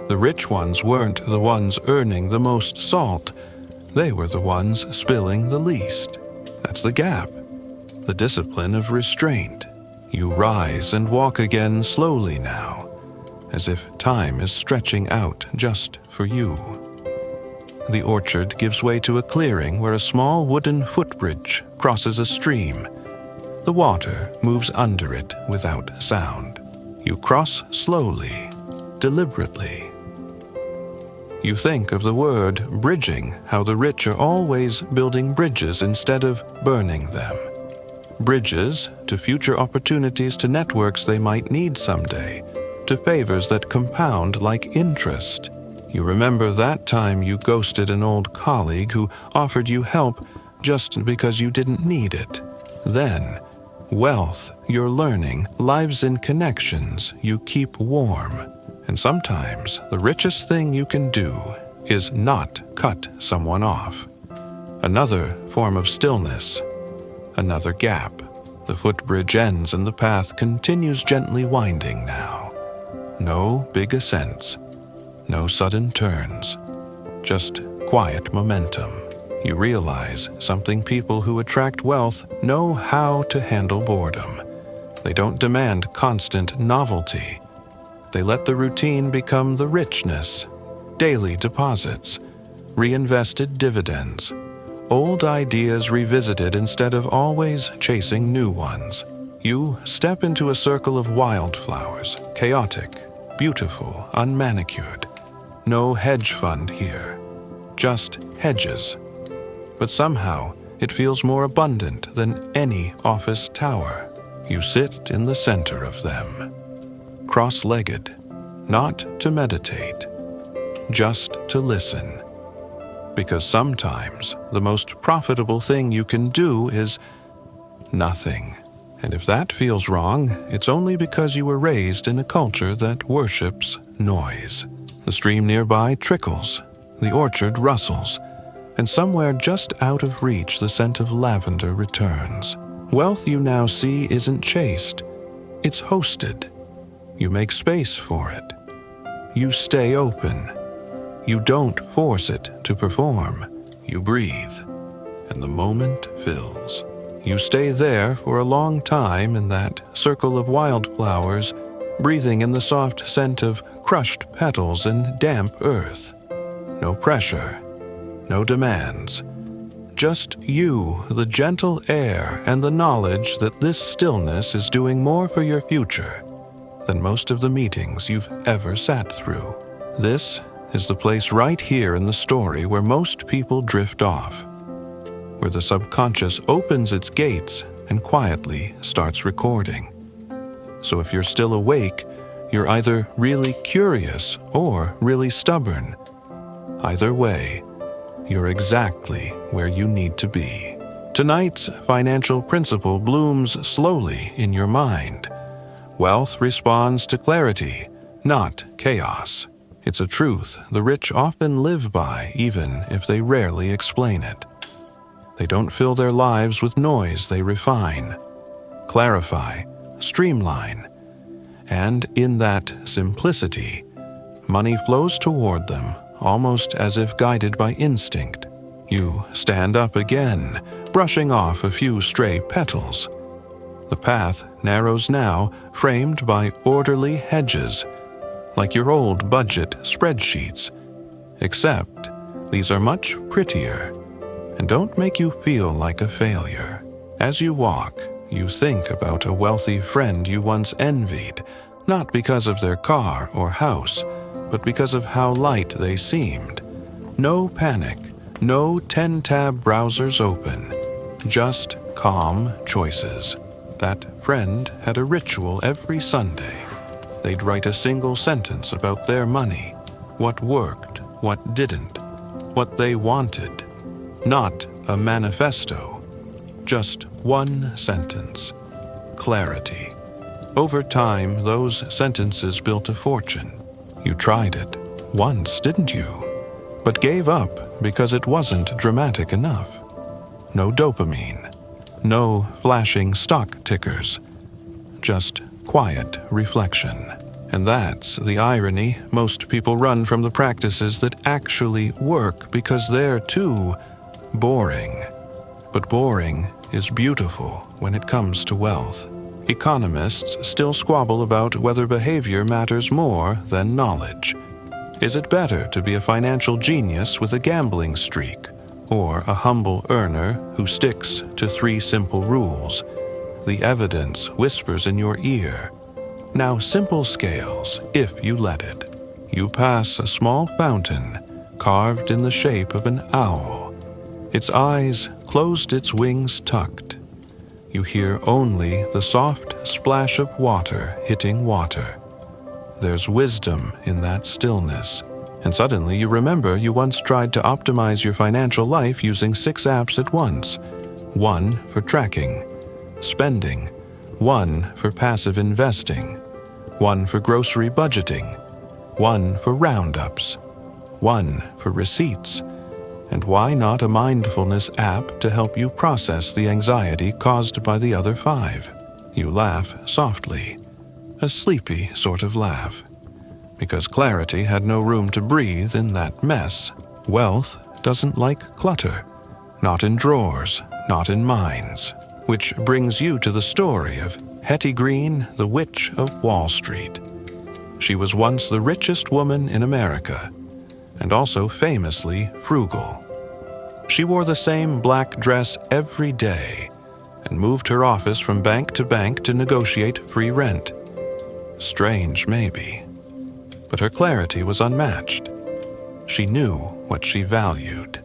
The rich ones weren't the ones earning the most salt. They were the ones spilling the least. That's the gap. The discipline of restraint. You rise and walk again slowly now, as if time is stretching out just for you. The orchard gives way to a clearing where a small wooden footbridge crosses a stream. The water moves under it without sound. You cross slowly, deliberately. You think of the word bridging, how the rich are always building bridges instead of burning them. Bridges to future opportunities, to networks they might need someday, to favors that compound like interest. You remember that time you ghosted an old colleague who offered you help just because you didn't need it. Then, wealth, you're learning, lives in connections you keep warm. And sometimes the richest thing you can do is not cut someone off. Another form of stillness. Another gap. The footbridge ends and the path continues gently winding now. No big ascents, no sudden turns, just quiet momentum. You realize something people who attract wealth know how to handle boredom. They don't demand constant novelty. They let the routine become the richness, daily deposits, reinvested dividends, old ideas revisited instead of always chasing new ones. You step into a circle of wildflowers, chaotic, beautiful, unmanicured. No hedge fund here, just hedges. But somehow it feels more abundant than any office tower. You sit in the center of them, cross-legged, not to meditate, just to listen. Because sometimes the most profitable thing you can do is nothing. And if that feels wrong, it's only because you were raised in a culture that worships noise. The stream nearby trickles, the orchard rustles, and somewhere just out of reach the scent of lavender returns. Wealth you now see isn't chased, it's hosted. You make space for it. You stay open. You don't force it to perform. You breathe, and the moment fills. You stay there for a long time in that circle of wildflowers, breathing in the soft scent of crushed petals and damp earth. No pressure, no demands. Just you, the gentle air, and the knowledge that this stillness is doing more for your future than most of the meetings you've ever sat through. This is the place right here in the story where most people drift off, where the subconscious opens its gates and quietly starts recording. So if you're still awake, you're either really curious or really stubborn. Either way, you're exactly where you need to be. Tonight's financial principle blooms slowly in your mind. Wealth responds to clarity, not chaos. It's a truth the rich often live by, even if they rarely explain it. They don't fill their lives with noise, they refine, clarify, streamline. And in that simplicity, money flows toward them, almost as if guided by instinct. You stand up again, brushing off a few stray petals. The path narrows now, framed by orderly hedges, like your old budget spreadsheets. Except these are much prettier and don't make you feel like a failure. As you walk, you think about a wealthy friend you once envied, not because of their car or house, but because of how light they seemed. No panic, no 10-tab browsers open, just calm choices. That friend had a ritual every Sunday. They'd write a single sentence about their money, what worked, what didn't, what they wanted. Not a manifesto, just one sentence. Clarity. Over time, those sentences built a fortune. You tried it once, didn't you? But gave up because it wasn't dramatic enough. No dopamine, no flashing stock tickers, just quiet reflection. And that's the irony. Most people run from the practices that actually work because they're too boring. But boring is beautiful when it comes to wealth. Economists still squabble about whether behavior matters more than knowledge. Is it better to be a financial genius with a gambling streak, or a humble earner who sticks to 3 simple rules? The evidence whispers in your ear. Now simple scales, if you let it. You pass a small fountain, carved in the shape of an owl. Its eyes closed, its wings tucked. You hear only the soft splash of water hitting water. There's wisdom in that stillness. And suddenly you remember you once tried to optimize your financial life using 6 apps at once. 1 for tracking, spending, 1 for passive investing, 1 for grocery budgeting, 1 for roundups, 1 for receipts. And why not a mindfulness app to help you process the anxiety caused by the other 5? You laugh softly, a sleepy sort of laugh. because clarity had no room to breathe in that mess. Wealth doesn't like clutter, not in drawers, not in minds. Which brings you to the story of Hetty Green, the Witch of Wall Street. She was once the richest woman in America, and also famously frugal. She wore the same black dress every day and moved her office from bank to bank to negotiate free rent. Strange, maybe, but her clarity was unmatched. She knew what she valued.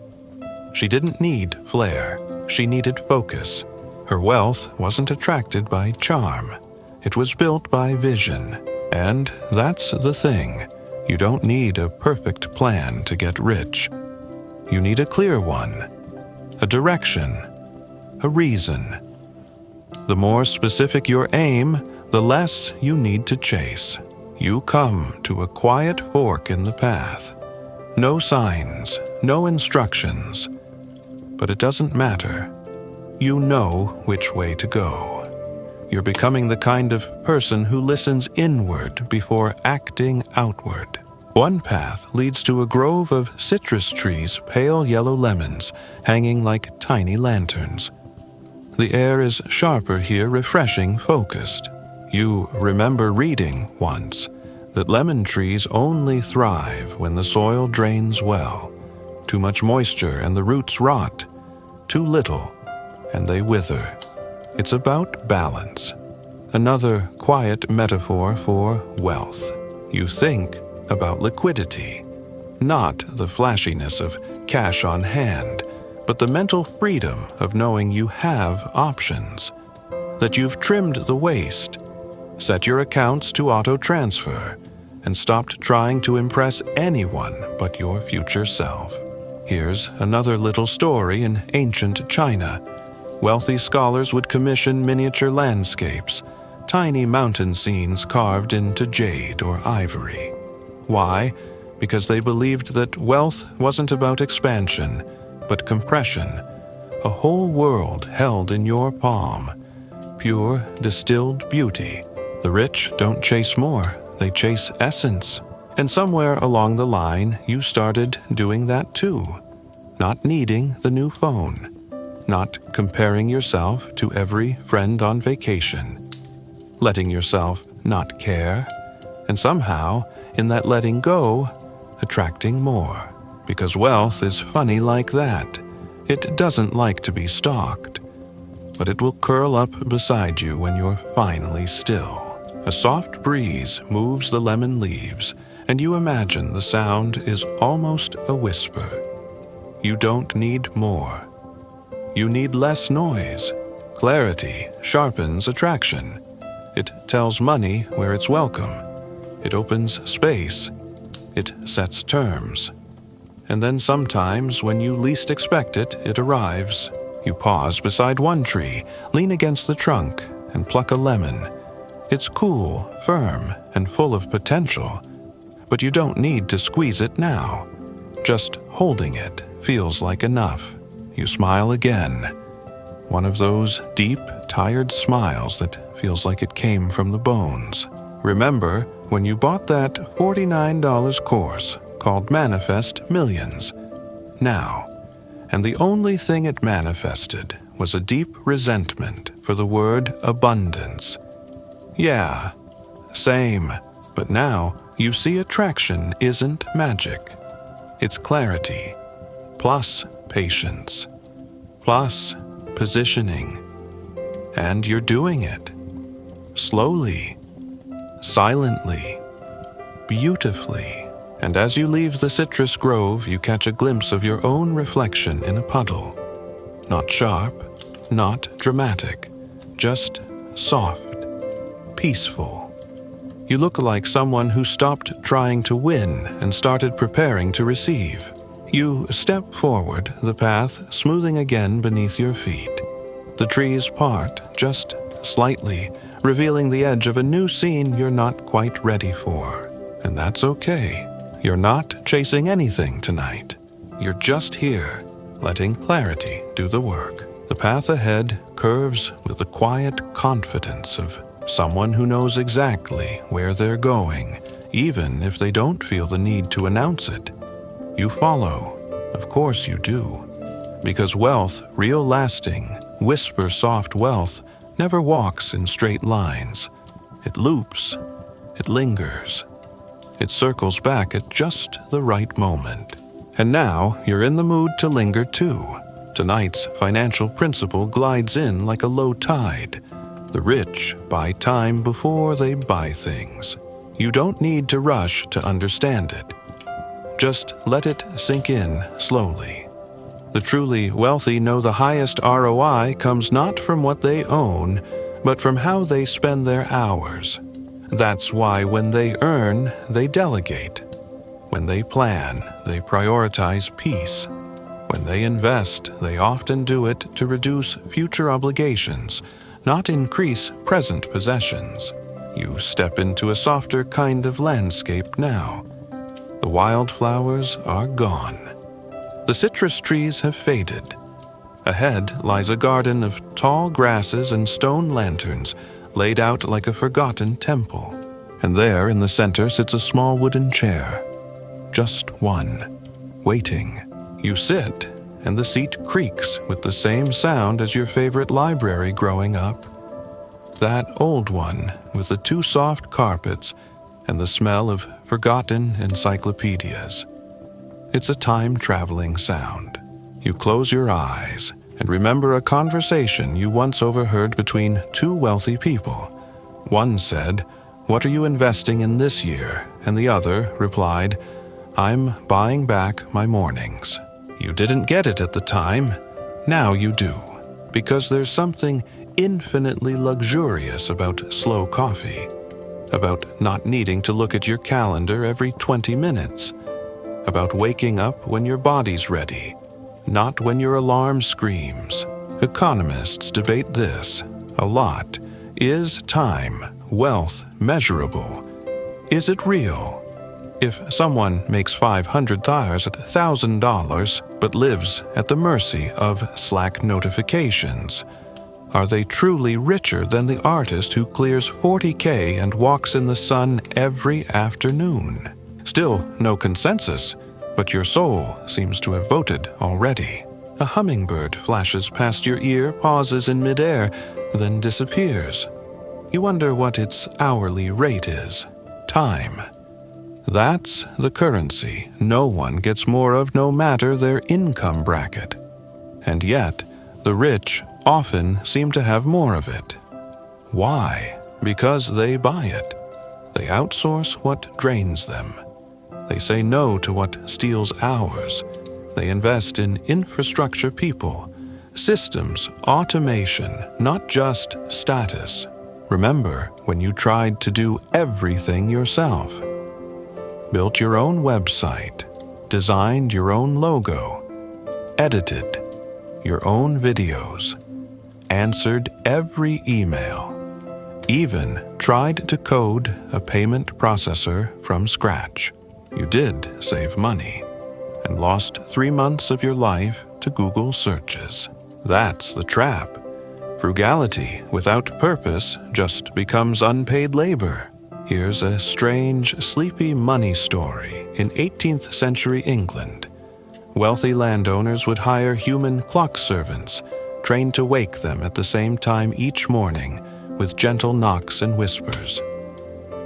She didn't need flair, she needed focus. Her wealth wasn't attracted by charm. It was built by vision. And that's the thing. You don't need a perfect plan to get rich. You need a clear one, a direction, a reason. The more specific your aim, the less you need to chase. You come to a quiet fork in the path. No signs, no instructions. But it doesn't matter. You know which way to go. You're becoming the kind of person who listens inward before acting outward. One path leads to a grove of citrus trees, pale yellow lemons, hanging like tiny lanterns. The air is sharper here, refreshing, focused. You remember reading once that lemon trees only thrive when the soil drains well. Too much moisture and the roots rot. Too little and they wither. It's about balance. Another quiet metaphor for wealth. You think about liquidity, not the flashiness of cash on hand, but the mental freedom of knowing you have options, that you've trimmed the waste, set your accounts to auto-transfer, and stopped trying to impress anyone but your future self. Here's another little story in ancient China. Wealthy scholars would commission miniature landscapes, tiny mountain scenes carved into jade or ivory. Why? Because they believed that wealth wasn't about expansion, but compression. A whole world held in your palm. Pure, distilled beauty. The rich don't chase more, they chase essence. And somewhere along the line, you started doing that too. Not needing the new phone. Not comparing yourself to every friend on vacation. Letting yourself not care. And somehow, in that letting go, attracting more. Because wealth is funny like that. It doesn't like to be stalked. But it will curl up beside you when you're finally still. A soft breeze moves the lemon leaves, and you imagine the sound is almost a whisper. You don't need more. You need less noise. Clarity sharpens attraction. It tells money where it's welcome. It opens space. It sets terms. And then sometimes, when you least expect it, it arrives. You pause beside one tree, lean against the trunk, and pluck a lemon. It's cool, firm, and full of potential. But you don't need to squeeze it now. Just holding it feels like enough. You smile again. One of those deep, tired smiles that feels like it came from the bones. Remember when you bought that $49 course called Manifest Millions. Now. And the only thing it manifested was a deep resentment for the word abundance. Yeah, same. But now you see attraction isn't magic. It's clarity, plus patience, plus positioning. And you're doing it. Slowly, silently, beautifully. And as you leave the citrus grove, you catch a glimpse of your own reflection in a puddle. Not sharp, not dramatic, just soft, peaceful. You look like someone who stopped trying to win and started preparing to receive. You step forward, the path smoothing again beneath your feet. The trees part, just slightly, revealing the edge of a new scene you're not quite ready for. And that's okay. You're not chasing anything tonight. You're just here, letting clarity do the work. The path ahead curves with the quiet confidence of someone who knows exactly where they're going, even if they don't feel the need to announce it. You follow. Of course you do. Because wealth, real lasting, whisper-soft wealth, never walks in straight lines. It loops. It lingers. It circles back at just the right moment. And now you're in the mood to linger too. Tonight's financial principle glides in like a low tide. The rich buy time before they buy things. You don't need to rush to understand it. Just let it sink in slowly. The truly wealthy know the highest ROI comes not from what they own, but from how they spend their hours. That's why when they earn, they delegate. When they plan, they prioritize peace. When they invest, they often do it to reduce future obligations, not increase present possessions. You step into a softer kind of landscape now. The wildflowers are gone. The citrus trees have faded. Ahead lies a garden of tall grasses and stone lanterns laid out like a forgotten temple. And there in the center sits a small wooden chair. Just one. Waiting. You sit, and the seat creaks with the same sound as your favorite library growing up. That old one with the two soft carpets and the smell of forgotten encyclopedias. It's a time-traveling sound. You close your eyes and remember a conversation you once overheard between two wealthy people. One said, "What are you investing in this year?" And the other replied, "I'm buying back my mornings." You didn't get it at the time. Now you do, because there's something infinitely luxurious about slow coffee, about not needing to look at your calendar every 20 minutes, about waking up when your body's ready, not when your alarm screams. Economists debate this a lot. Is time, wealth, measurable? Is it real? If someone makes $500 at $1,000 but lives at the mercy of Slack notifications, are they truly richer than the artist who clears 40K and walks in the sun every afternoon? Still no consensus, but your soul seems to have voted already. A hummingbird flashes past your ear, pauses in midair, then disappears. You wonder what its hourly rate is. Time. That's the currency no one gets more of no matter their income bracket. And yet, the rich often seem to have more of it. Why? Because they buy it. They outsource what drains them. They say no to what steals hours. They invest in infrastructure people, systems, automation, not just status. Remember when you tried to do everything yourself? Built your own website, designed your own logo, edited your own videos, answered every email, even tried to code a payment processor from scratch. You did save money and lost 3 months of your life to Google searches. That's the trap. Frugality without purpose just becomes unpaid labor. Here's a strange, sleepy money story in 18th century England. Wealthy landowners would hire human clock servants, trained to wake them at the same time each morning with gentle knocks and whispers.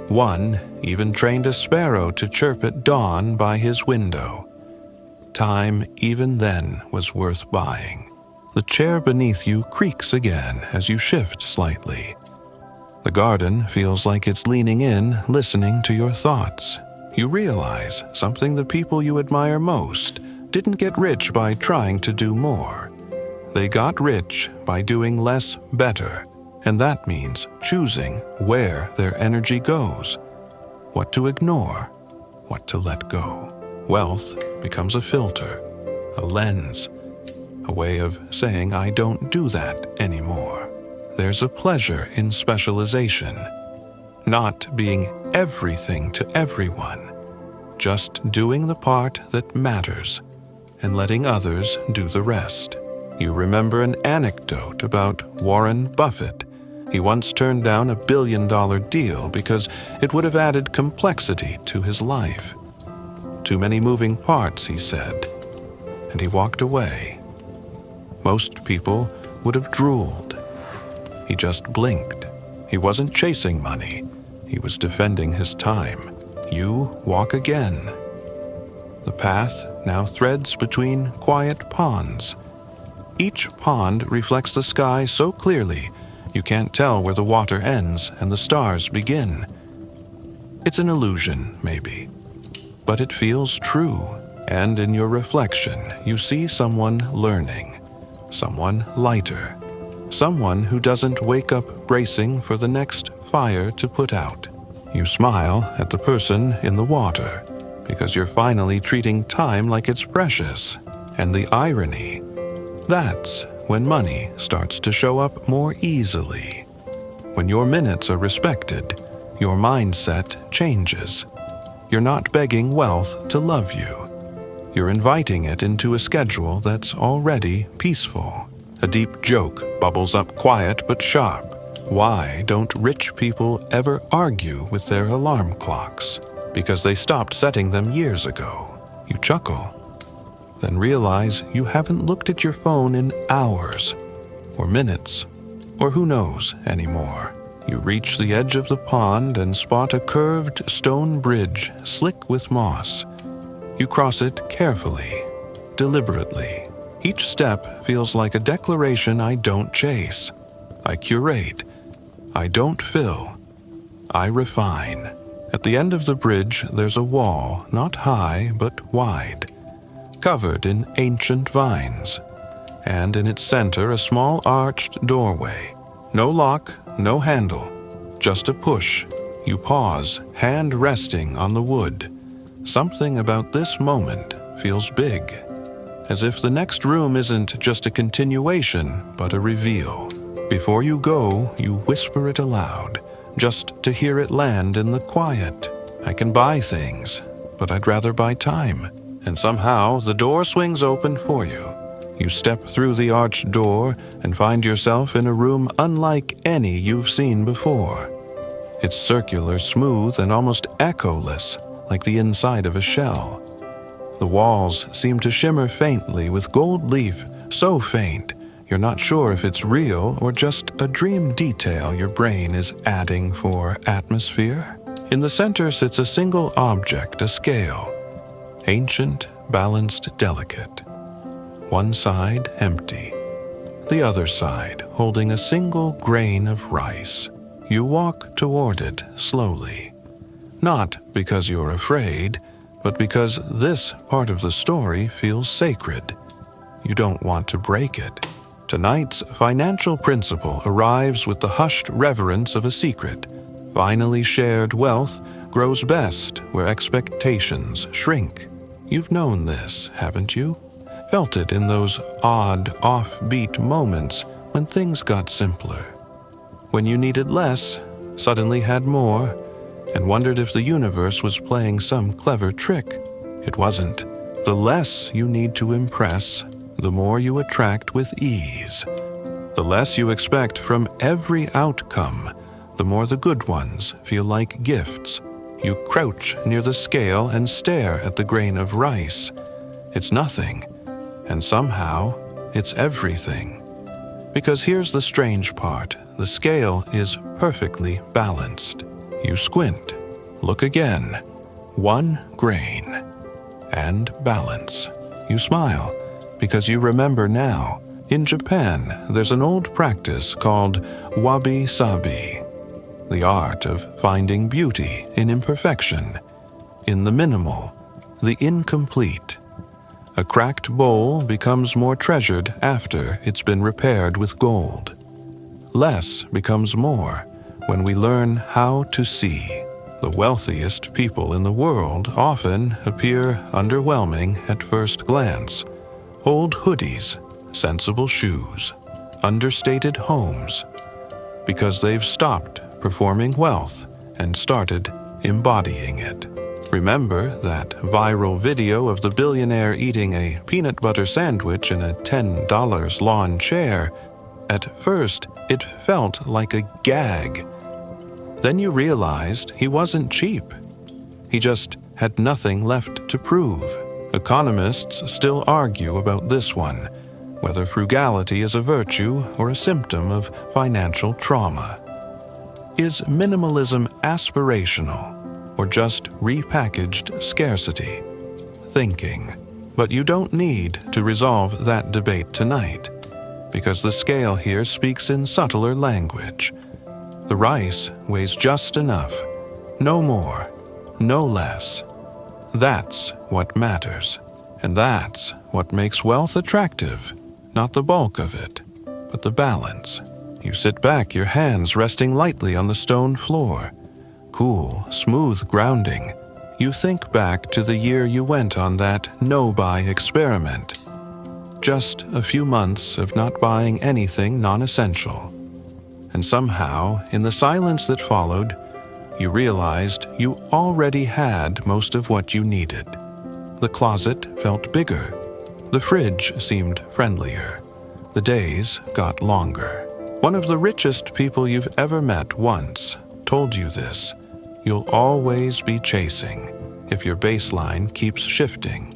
One even trained a sparrow to chirp at dawn by his window. Time even then was worth buying. The chair beneath you creaks again as you shift slightly. The garden feels like it's leaning in, listening to your thoughts. You realize something the people you admire most didn't get rich by trying to do more. They got rich by doing less better, and that means choosing where their energy goes, what to ignore, what to let go. Wealth becomes a filter, a lens, a way of saying I don't do that anymore. There's a pleasure in specialization, not being everything to everyone, just doing the part that matters and letting others do the rest. You remember an anecdote about Warren Buffett, He once turned down a $1 billion deal because it would have added complexity to his life. Too many moving parts, he said, and he walked away. Most people would have drooled. He just blinked. He wasn't chasing money. He was defending his time. You walk again. The path now threads between quiet ponds. Each pond reflects the sky so clearly you can't tell where the water ends and the stars begin. It's an illusion, maybe, but it feels true, and in your reflection you see someone learning, someone lighter, someone who doesn't wake up bracing for the next fire to put out. You smile at the person in the water because you're finally treating time like it's precious, and the irony, that's when money starts to show up more easily. When your minutes are respected, your mindset changes. You're not begging wealth to love you. You're inviting it into a schedule that's already peaceful. A deep joke bubbles up quiet but sharp. Why don't rich people ever argue with their alarm clocks? Because they stopped setting them years ago. You chuckle, then realize you haven't looked at your phone in hours, or minutes, or who knows anymore. You reach the edge of the pond and spot a curved stone bridge slick with moss. You cross it carefully, deliberately. Each step feels like a declaration I don't chase. I curate. I don't fill. I refine. At the end of the bridge, there's a wall, not high but wide, covered in ancient vines, and in its center a small arched doorway. No lock, no handle, just a push. You pause, hand resting on the wood. Something about this moment feels big, as if the next room isn't just a continuation, but a reveal. Before you go, you whisper it aloud, just to hear it land in the quiet. I can buy things, but I'd rather buy time. And somehow the door swings open for you. You step through the arched door and find yourself in a room unlike any you've seen before. It's circular, smooth, and almost echoless, like the inside of a shell. The walls seem to shimmer faintly with gold leaf, so faint you're not sure if it's real or just a dream detail your brain is adding for atmosphere. In the center sits a single object, a scale. Ancient, balanced, delicate. One side empty, the other side holding a single grain of rice. You walk toward it slowly, not because you're afraid, but because this part of the story feels sacred. You don't want to break it. Tonight's financial principle arrives with the hushed reverence of a secret. Finally shared wealth grows best where expectations shrink. You've known this, haven't you? Felt it in those odd, offbeat moments when things got simpler. When you needed less, suddenly had more, and wondered if the universe was playing some clever trick. It wasn't. The less you need to impress, the more you attract with ease. The less you expect from every outcome, the more the good ones feel like gifts. You crouch near the scale and stare at the grain of rice. It's nothing, and somehow it's everything. Because here's the strange part. The scale is perfectly balanced. You squint, look again. One grain. And balance. You smile, because you remember now. In Japan, there's an old practice called wabi-sabi, the art of finding beauty in imperfection, in the minimal, the incomplete. A cracked bowl becomes more treasured after it's been repaired with gold. Less becomes more when we learn how to see. The wealthiest people in the world often appear underwhelming at first glance. Old hoodies, sensible shoes, understated homes, because they've stopped performing wealth and started embodying it. Remember that viral video of the billionaire eating a peanut butter sandwich in a $10 lawn chair? At first, it felt like a gag. Then you realized he wasn't cheap. He just had nothing left to prove. Economists still argue about this one, whether frugality is a virtue or a symptom of financial trauma. Is minimalism aspirational or just repackaged scarcity? Thinking. But you don't need to resolve that debate tonight, because the scale here speaks in subtler language. The rice weighs just enough, no more, no less. That's what matters, and that's what makes wealth attractive, not the bulk of it, but the balance. You sit back, your hands resting lightly on the stone floor. Cool, smooth grounding. You think back to the year you went on that no-buy experiment. Just a few months of not buying anything non-essential. And somehow, in the silence that followed, you realized you already had most of what you needed. The closet felt bigger. The fridge seemed friendlier. The days got longer. One of the richest people you've ever met once told you this. You'll always be chasing if your baseline keeps shifting.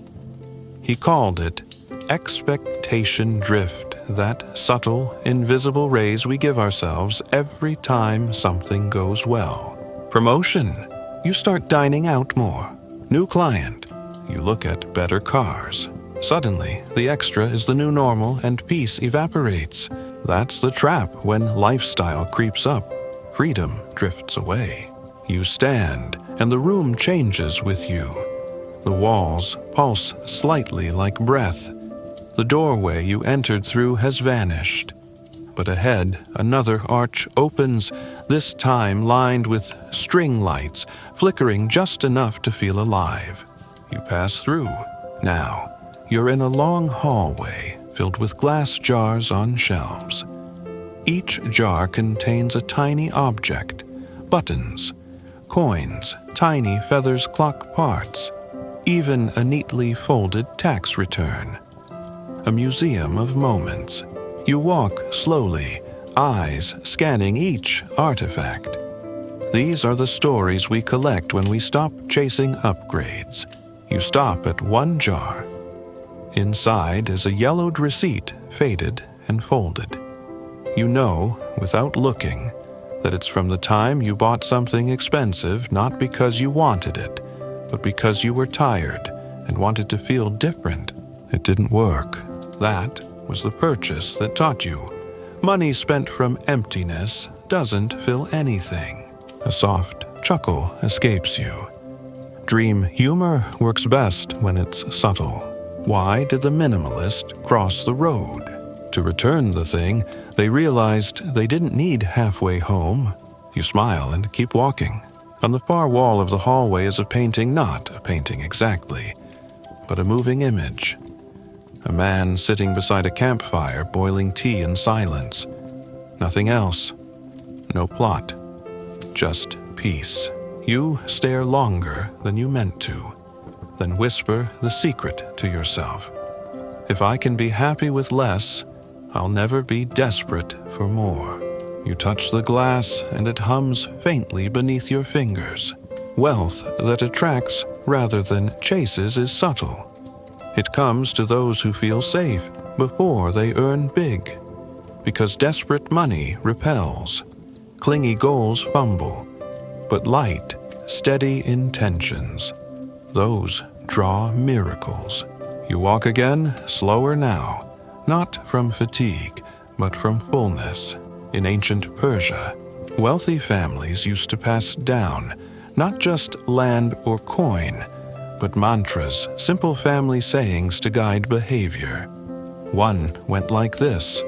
He called it expectation drift, that subtle, invisible raise we give ourselves every time something goes well. Promotion. You start dining out more. New client. You look at better cars. Suddenly, the extra is the new normal and peace evaporates. That's the trap when lifestyle creeps up. Freedom drifts away. You stand, and the room changes with you. The walls pulse slightly like breath. The doorway you entered through has vanished. But ahead, another arch opens, this time lined with string lights, flickering just enough to feel alive. You pass through. Now, you're in a long hallway filled with glass jars on shelves. Each jar contains a tiny object, buttons, coins, tiny feathers clock parts, even a neatly folded tax return. A museum of moments. You walk slowly, eyes scanning each artifact. These are the stories we collect when we stop chasing upgrades. You stop at one jar. Inside is a yellowed receipt, faded and folded. You know, without looking, that it's from the time you bought something expensive not because you wanted it, but because you were tired and wanted to feel different. It didn't work. That was the purchase that taught you. Money spent from emptiness doesn't fill anything. A soft chuckle escapes you. Dream humor works best when it's subtle. Why did the minimalist cross the road? To return the thing, they realized they didn't need halfway home. You smile and keep walking. On the far wall of the hallway is a painting, not a painting exactly, but a moving image. A man sitting beside a campfire boiling tea in silence. Nothing else. No plot. Just peace. You stare longer than you meant to, then whisper the secret to yourself. If I can be happy with less, I'll never be desperate for more. You touch the glass and it hums faintly beneath your fingers. Wealth that attracts rather than chases is subtle. It comes to those who feel safe before they earn big, because desperate money repels. Clingy goals fumble, but light, steady intentions, those draw miracles. You walk again, slower now. Not from fatigue, but from fullness. In ancient Persia, wealthy families used to pass down not just land or coin, but mantras, simple family sayings to guide behavior. One went like this: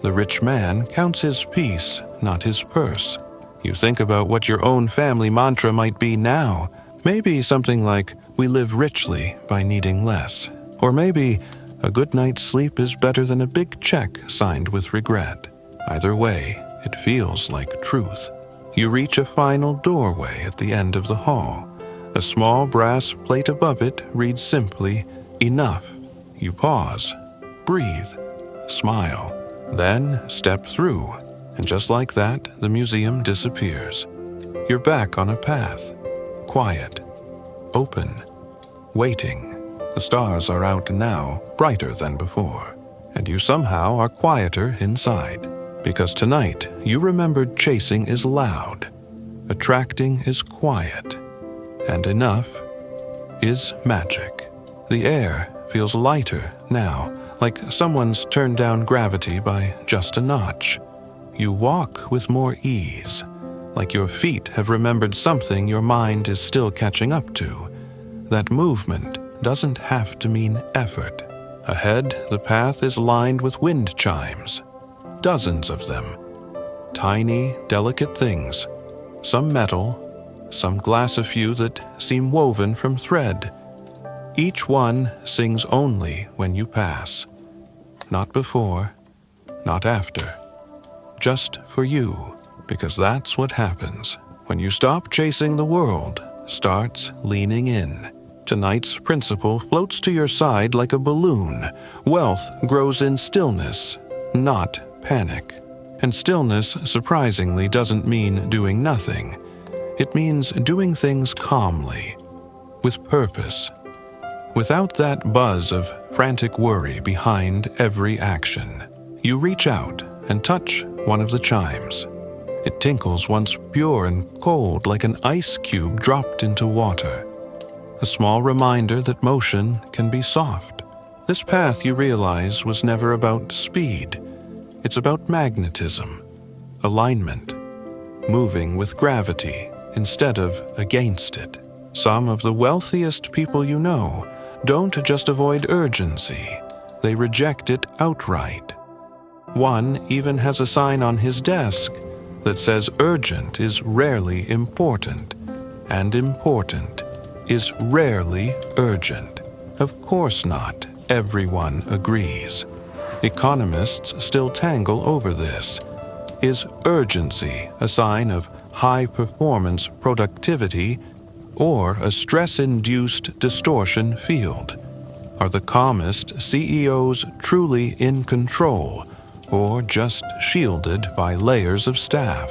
the rich man counts his peace, not his purse. You think about what your own family mantra might be now. Maybe something like, we live richly by needing less. Or maybe, a good night's sleep is better than a big check signed with regret. Either way, it feels like truth. You reach a final doorway at the end of the hall. A small brass plate above it reads simply, enough. You pause, breathe, smile. Then step through, and just like that, the museum disappears. You're back on a path, quiet, open, waiting. The stars are out now, brighter than before, and you somehow are quieter inside, because tonight you remembered chasing is loud, attracting is quiet, and enough is magic. The air feels lighter now, like someone's turned down gravity by just a notch. You walk with more ease, like your feet have remembered something your mind is still catching up to. That movement doesn't have to mean effort. Ahead, the path is lined with wind chimes, dozens of them. Tiny, delicate things, some metal, some glass, a few that seem woven from thread. Each one sings only when you pass. Not before, not after. Just for you, because that's what happens when you stop chasing the world, starts leaning in. Tonight's principle floats to your side like a balloon. Wealth grows in stillness, not panic. And stillness, surprisingly, doesn't mean doing nothing. It means doing things calmly, with purpose, without that buzz of frantic worry behind every action. You reach out and touch one of the chimes. It tinkles once pure and cold like an ice cube dropped into water. A small reminder that motion can be soft. This path, you realize, was never about speed. It's about magnetism, alignment, moving with gravity instead of against it. Some of the wealthiest people you know don't just avoid urgency, they reject it outright. One even has a sign on his desk that says urgent is rarely important, and important is rarely urgent. Of course not, everyone agrees. Economists still tangle over this. Is urgency a sign of high-performance productivity or a stress-induced distortion field? Are the calmest CEOs truly in control or just shielded by layers of staff?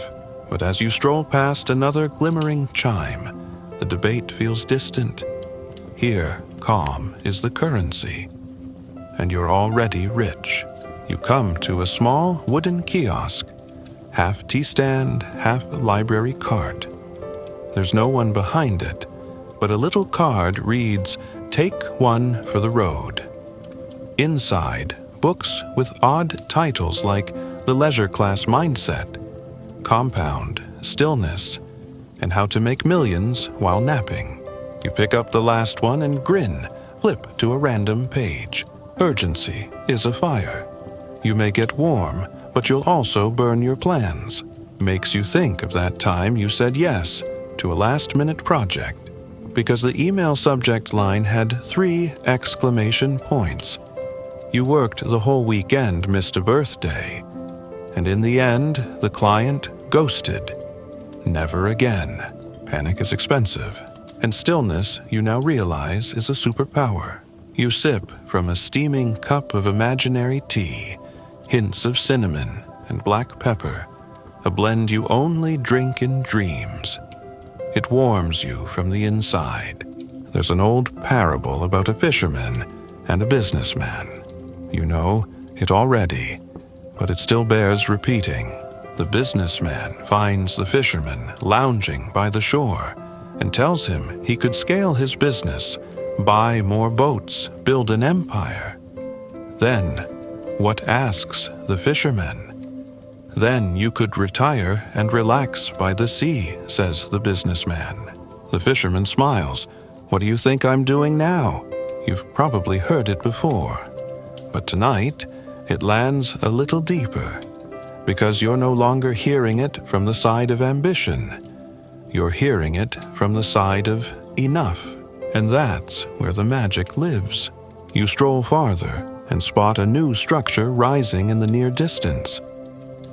But as you stroll past another glimmering chime, the debate feels distant. Here, calm is the currency, and you're already rich. You come to a small wooden kiosk, half tea stand, half library cart. There's no one behind it, but a little card reads, "Take one for the road." Inside, books with odd titles like The Leisure Class Mindset, Compound, Stillness, and How to Make Millions While Napping. You pick up the last one and grin, flip to a random page. Urgency is a fire. You may get warm, but you'll also burn your plans. Makes you think of that time you said yes to a last-minute project because the email subject line had 3 exclamation points. You worked the whole weekend, missed a birthday, and in the end, the client ghosted. Never again. Panic is expensive, and stillness, you now realize, is a superpower. You sip from a steaming cup of imaginary tea, hints of cinnamon and black pepper, a blend you only drink in dreams. It warms you from the inside. There's an old parable about a fisherman and a businessman. You know it already, but it still bears repeating. The businessman finds the fisherman lounging by the shore and tells him he could scale his business, buy more boats, build an empire. Then, what asks the fisherman? Then you could retire and relax by the sea, says the businessman. The fisherman smiles. What do you think I'm doing now? You've probably heard it before. But tonight, it lands a little deeper, because you're no longer hearing it from the side of ambition. You're hearing it from the side of enough, and that's where the magic lives. You stroll farther and spot a new structure rising in the near distance.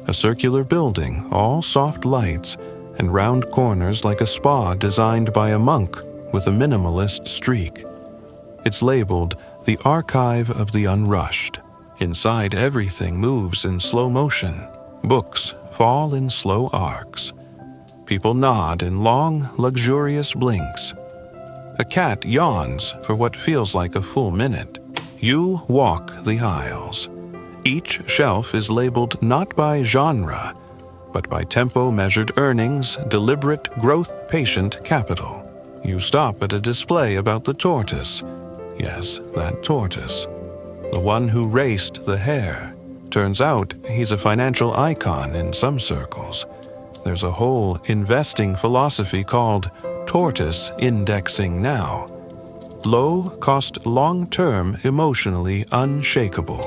A circular building, all soft lights and round corners like a spa designed by a monk with a minimalist streak. It's labeled the Archive of the Unrushed. Inside, everything moves in slow motion. Books fall in slow arcs. People nod in long, luxurious blinks. A cat yawns for what feels like a full minute. You walk the aisles. Each shelf is labeled not by genre, but by tempo-measured earnings, deliberate growth, patient capital. You stop at a display about the tortoise. Yes, that tortoise. The one who raced the hare. Turns out he's a financial icon in some circles. There's a whole investing philosophy called tortoise indexing now. Low-cost, long-term, emotionally unshakable.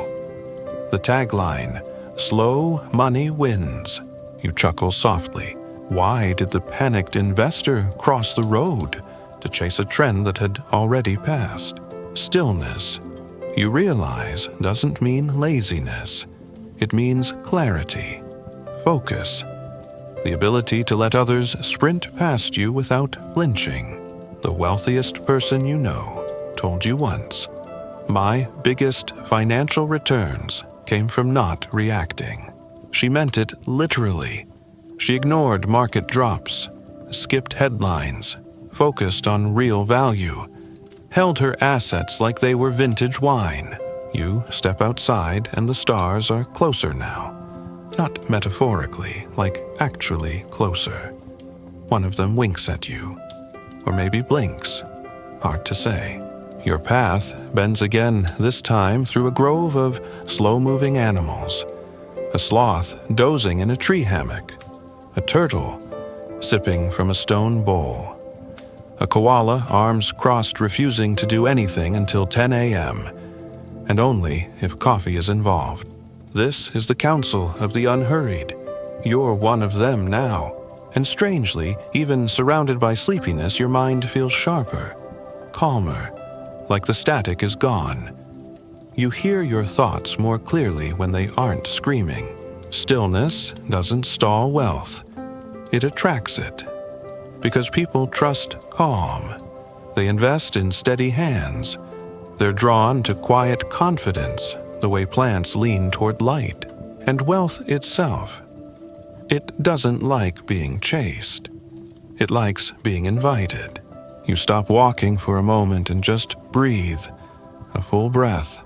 The tagline, slow money wins. You chuckle softly. Why did the panicked investor cross the road to chase a trend that had already passed? Stillness, you realize, doesn't mean laziness. It means clarity, focus, the ability to let others sprint past you without flinching. The wealthiest person you know told you once, "My biggest financial returns came from not reacting." She meant it literally. She ignored market drops, skipped headlines, focused on real value, held her assets like they were vintage wine. You step outside and the stars are closer now. Not metaphorically, like actually closer. One of them winks at you. Or maybe blinks. Hard to say. Your path bends again, this time through a grove of slow-moving animals. A sloth dozing in a tree hammock. A turtle sipping from a stone bowl. A koala, arms crossed, refusing to do anything until 10 a.m., and only if coffee is involved. This is the counsel of the unhurried. You're one of them now. And strangely, even surrounded by sleepiness, your mind feels sharper, calmer, like the static is gone. You hear your thoughts more clearly when they aren't screaming. Stillness doesn't stall wealth. It attracts it. Because people trust calm. They invest in steady hands. They're drawn to quiet confidence, the way plants lean toward light. And wealth itself, it doesn't like being chased. It likes being invited. You stop walking for a moment and just breathe, a full breath.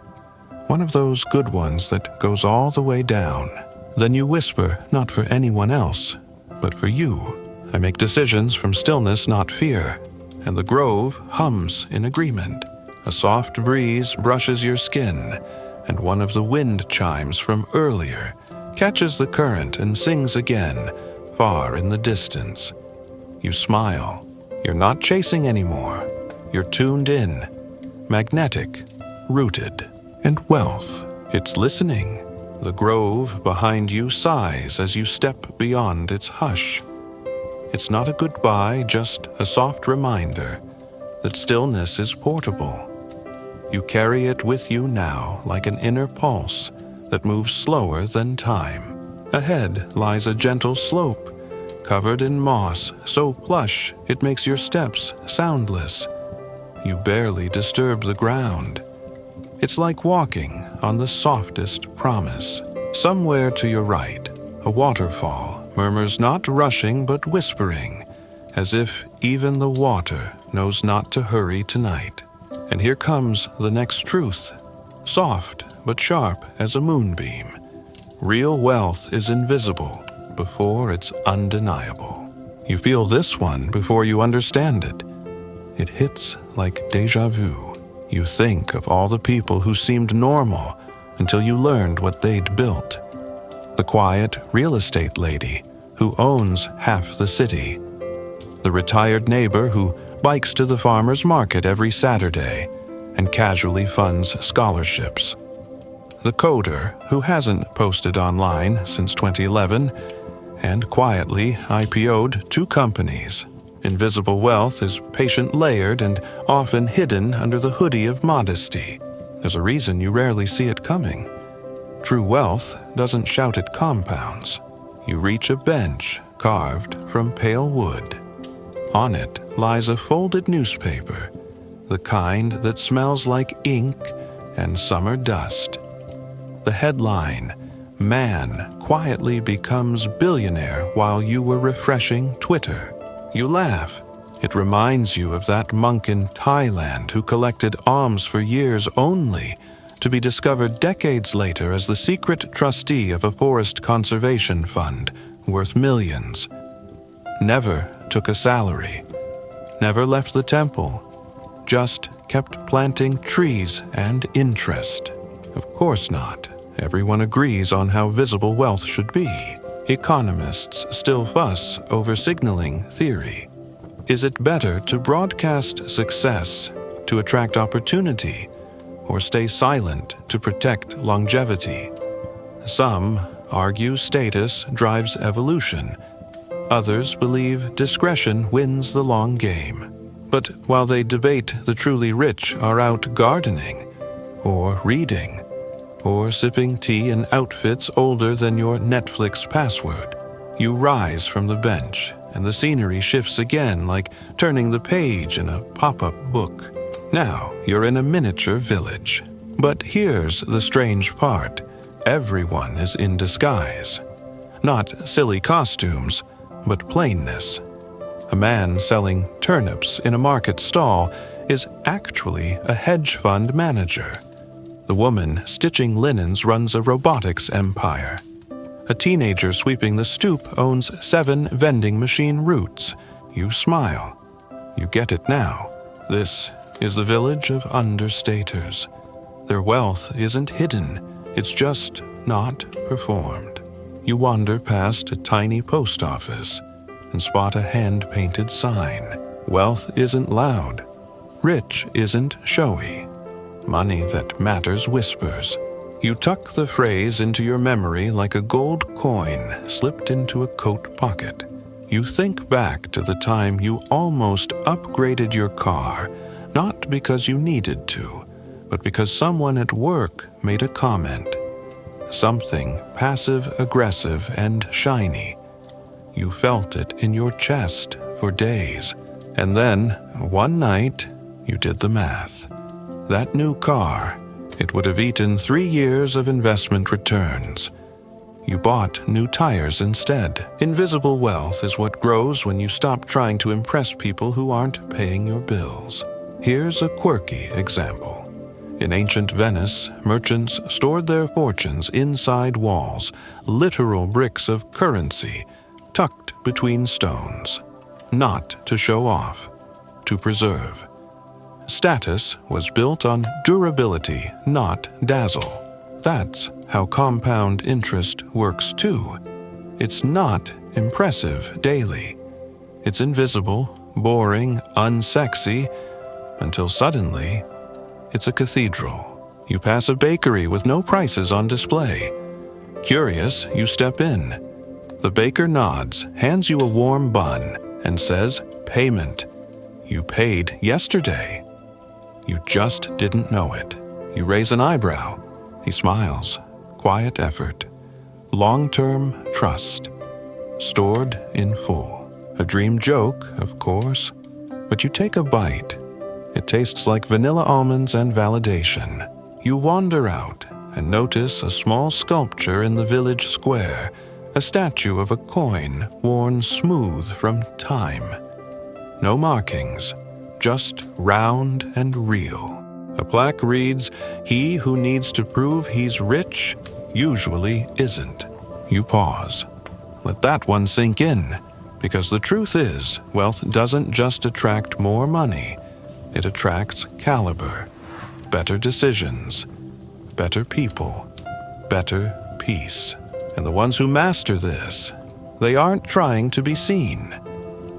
One of those good ones that goes all the way down. Then you whisper, not for anyone else, but for you. I make decisions from stillness, not fear. And the grove hums in agreement. A soft breeze brushes your skin, and one of the wind chimes from earlier catches the current and sings again, far in the distance. You smile. You're not chasing anymore. You're tuned in, magnetic, rooted. And wealth, it's listening. The grove behind you sighs as you step beyond its hush. It's not a goodbye, just a soft reminder that stillness is portable. You carry it with you now like an inner pulse that moves slower than time. Ahead lies a gentle slope, covered in moss, so plush it makes your steps soundless. You barely disturb the ground. It's like walking on the softest promise. Somewhere to your right, a waterfall murmurs, not rushing but whispering, as if even the water knows not to hurry tonight. And here comes the next truth, soft but sharp as a moonbeam. Real wealth is invisible before it's undeniable. You feel this one before you understand it. It hits like déjà vu. You think of all the people who seemed normal until you learned what they'd built. The quiet real estate lady who owns half the city. The retired neighbor who bikes to the farmer's market every Saturday and casually funds scholarships. The coder who hasn't posted online since 2011 and quietly IPO'd 2 companies. Invisible wealth is patient layered and often hidden under the hoodie of modesty. There's a reason you rarely see it coming. True wealth doesn't shout, it compounds. You reach a bench carved from pale wood. On it lies a folded newspaper, the kind that smells like ink and summer dust. the headline, "Man quietly becomes billionaire while you were refreshing Twitter." You laugh. It reminds you of that monk in Thailand who collected alms for years only to be discovered decades later as the secret trustee of a forest conservation fund worth millions. Never took a salary. Never left the temple. Just kept planting trees and interest. Of course not. Everyone agrees on how visible wealth should be. Economists still fuss over signaling theory. Is it better to broadcast success to attract opportunity, or stay silent to protect longevity? Some argue status drives evolution. Others believe discretion wins the long game. But while they debate, the truly rich are out gardening, or reading, or sipping tea in outfits older than your Netflix password. You rise from the bench, and the scenery shifts again, like turning the page in a pop-up book. Now you're in a miniature village. But here's the strange part. Everyone is in disguise. Not silly costumes, but plainness. A man selling turnips in a market stall is actually a hedge fund manager. The woman stitching linens runs a robotics empire. A teenager sweeping the stoop owns 7 vending machine routes. You smile. You get it now. This is the village of understaters. Their wealth isn't hidden. It's just not performed. You wander past a tiny post office and spot a hand-painted sign. Wealth isn't loud. Rich isn't showy. Money that matters whispers. You tuck the phrase into your memory like a gold coin slipped into a coat pocket. You think back to the time you almost upgraded your car, not because you needed to, but because someone at work made a comment. Something passive-aggressive and shiny. You felt it in your chest for days, and then, one night, you did the math. That new car, it would have eaten 3 years of investment returns. You bought new tires instead. Invisible wealth is what grows when you stop trying to impress people who aren't paying your bills. Here's a quirky example. In ancient Venice, merchants stored their fortunes inside walls, literal bricks of currency, tucked between stones. Not to show off, to preserve. Status was built on durability, not dazzle. That's how compound interest works too. It's not impressive daily. It's invisible, boring, unsexy, until suddenly, it's a cathedral. You pass a bakery with no prices on display. Curious, you step in. The baker nods, hands you a warm bun, and says, "Payment. You paid yesterday." You just didn't know it. You raise an eyebrow. He smiles. Quiet effort. Long-term trust. Stored in full. A dream joke, of course, but you take a bite. It tastes like vanilla almonds and validation. You wander out and notice a small sculpture in the village square, a statue of a coin worn smooth from time. No markings. Just round and real. A plaque reads, "He who needs to prove he's rich usually isn't." You pause. Let that one sink in, because the truth is, wealth doesn't just attract more money. It attracts caliber, better decisions, better people, better peace. And the ones who master this, they aren't trying to be seen.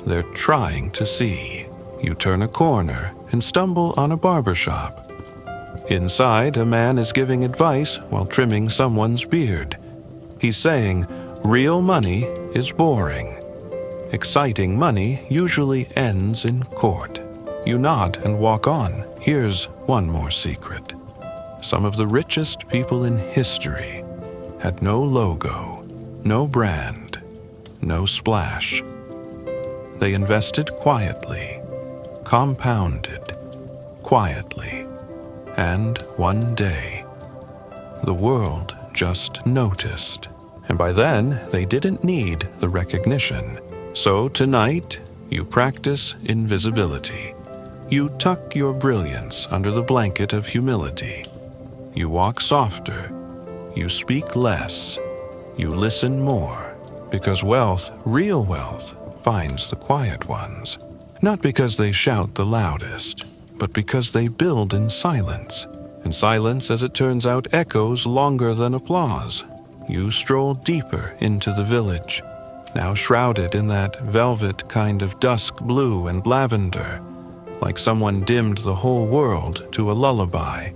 They're trying to see. You turn a corner and stumble on a barbershop. Inside, a man is giving advice while trimming someone's beard. He's saying, real money is boring. Exciting money usually ends in court. You nod and walk on. Here's one more secret. Some of the richest people in history had no logo, no brand, no splash. They invested quietly. Compounded, quietly, and one day, the world just noticed. And by then, they didn't need the recognition. So tonight, you practice invisibility. You tuck your brilliance under the blanket of humility. You walk softer. You speak less. You listen more. Because wealth, real wealth, finds the quiet ones. Not because they shout the loudest, but because they build in silence. And silence, as it turns out, echoes longer than applause. You stroll deeper into the village, now shrouded in that velvet kind of dusk blue and lavender, like someone dimmed the whole world to a lullaby.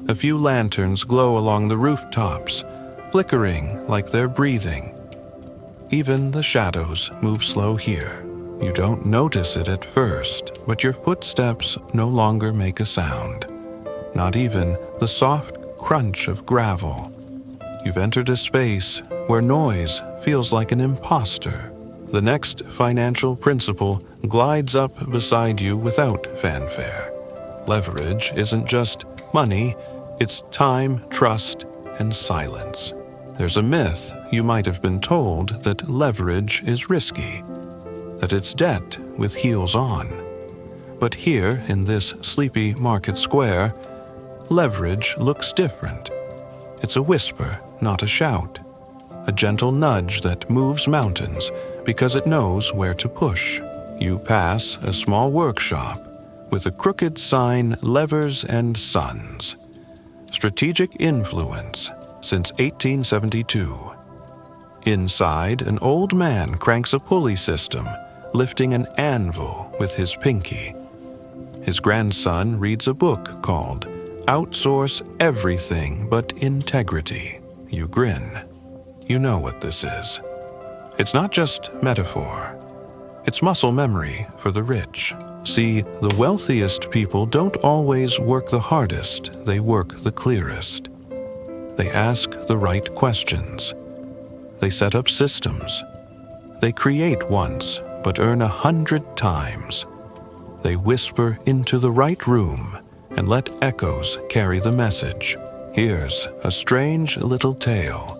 A few lanterns glow along the rooftops, flickering like they're breathing. Even the shadows move slow here. You don't notice it at first, but your footsteps no longer make a sound. Not even the soft crunch of gravel. You've entered a space where noise feels like an imposter. The next financial principle glides up beside you without fanfare. Leverage isn't just money, it's time, trust, and silence. There's a myth you might have been told that leverage is risky, that it's debt with heels on. But here, in this sleepy market square, leverage looks different. It's a whisper, not a shout. A gentle nudge that moves mountains because it knows where to push. You pass a small workshop with a crooked sign, Levers and Sons. Strategic influence since 1872. Inside, an old man cranks a pulley system, lifting an anvil with his pinky. His grandson reads a book called Outsource Everything But Integrity. You grin. You know what this is. It's not just metaphor. It's muscle memory for the rich. See, the wealthiest people don't always work the hardest, they work the clearest. They ask the right questions. They set up systems. They create once, but earn 100 times. They whisper into the right room and let echoes carry the message. Here's a strange little tale.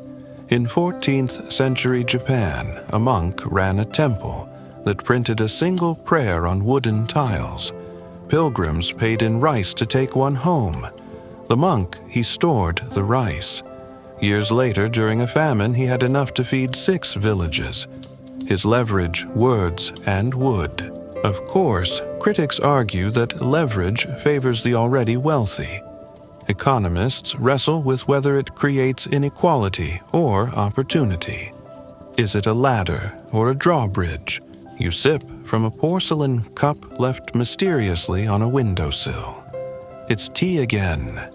In 14th century Japan, a monk ran a temple that printed a single prayer on wooden tiles. Pilgrims paid in rice to take one home. The monk, he stored the rice. Years later, during a famine, he had enough to feed 6 villages. His leverage, words, and wood. Of course, critics argue that leverage favors the already wealthy. Economists wrestle with whether it creates inequality or opportunity. Is it a ladder or a drawbridge? You sip from a porcelain cup left mysteriously on a windowsill. It's tea again.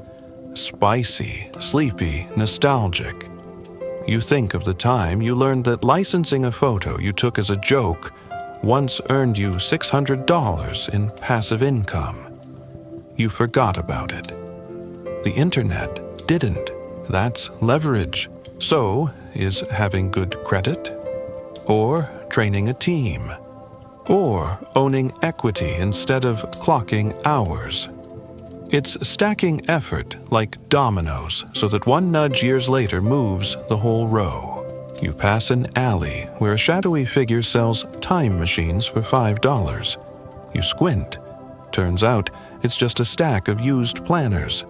Spicy, sleepy, nostalgic. You think of the time you learned that licensing a photo you took as a joke once earned you $600 in passive income. You forgot about it. The internet didn't. That's leverage. So, is having good credit? Or training a team? Or owning equity instead of clocking hours? It's stacking effort like dominoes so that one nudge years later moves the whole row. You pass an alley where a shadowy figure sells time machines for $5. You squint. Turns out it's just a stack of used planners.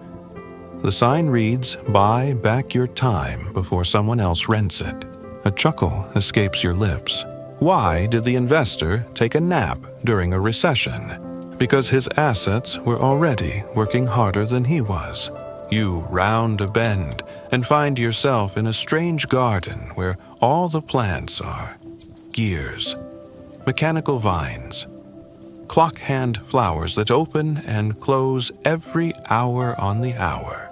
The sign reads, "Buy back your time before someone else rents it." A chuckle escapes your lips. Why did the investor take a nap during a recession? Because his assets were already working harder than he was. You round a bend and find yourself in a strange garden where all the plants are gears, mechanical vines, clock hand flowers that open and close every hour on the hour.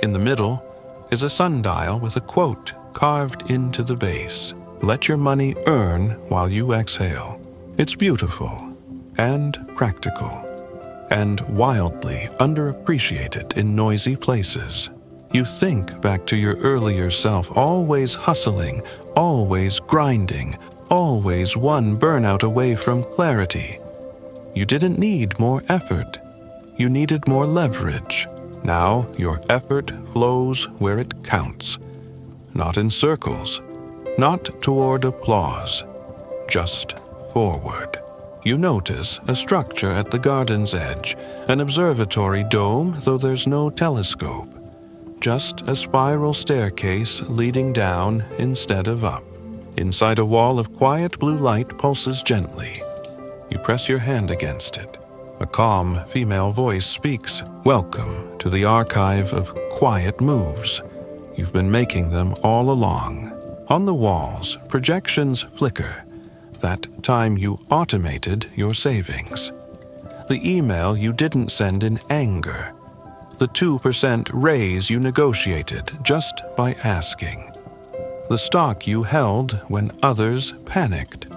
In the middle is a sundial with a quote carved into the base. Let your money earn while you exhale. It's beautiful and practical and wildly underappreciated in noisy places. You think back to your earlier self, always hustling, always grinding, always one burnout away from clarity. You didn't need more effort. You needed more leverage. Now your effort flows where it counts. Not in circles, not toward applause, just forward. You notice a structure at the garden's edge, an observatory dome, though there's no telescope. Just a spiral staircase leading down instead of up. Inside a wall of quiet blue light pulses gently. You press your hand against it. A calm female voice speaks, "Welcome to the archive of quiet moves. You've been making them all along." On the walls, projections flicker. That time you automated your savings. The email you didn't send in anger. The 2% raise you negotiated just by asking. The stock you held when others panicked.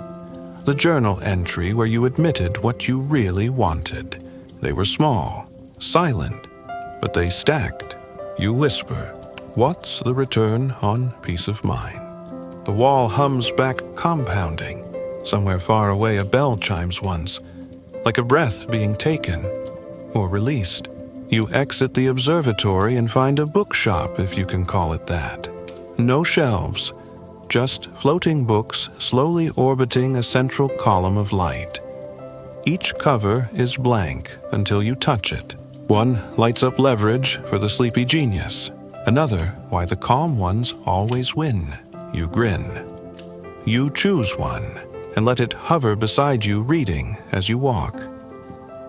The journal entry where you admitted what you really wanted. They were small, silent, but they stacked. You whisper, "What's the return on peace of mind?" The wall hums back, compounding. Somewhere far away a bell chimes once, like a breath being taken or released. You exit the observatory and find a bookshop, if you can call it that. No shelves, just floating books slowly orbiting a central column of light. Each cover is blank until you touch it. One lights up Leverage for the sleepy genius. Another, Why the Calm Ones Always Win. You grin. You choose one and let it hover beside you, reading as you walk.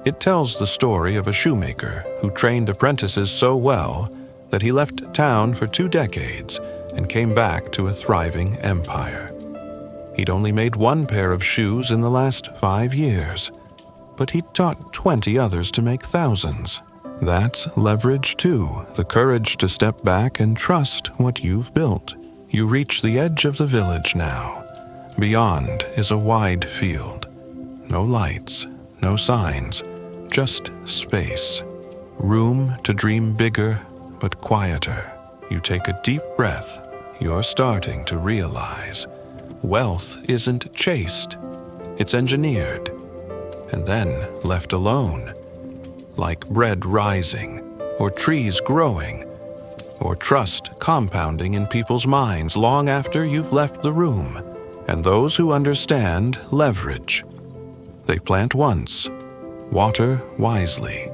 It tells the story of a shoemaker who trained apprentices so well that he left town for 2 decades and came back to a thriving empire. He'd only made 1 pair of shoes in the last 5 years, but he'd taught 20 others to make thousands. That's leverage too, the courage to step back and trust what you've built. You reach the edge of the village now. Beyond is a wide field. No lights, no signs, just space. Room to dream bigger, but quieter. You take a deep breath. You're starting to realize wealth isn't chased. It's engineered. And then left alone. Like bread rising, or trees growing, or trust compounding in people's minds long after you've left the room. And those who understand leverage. They plant once, water wisely,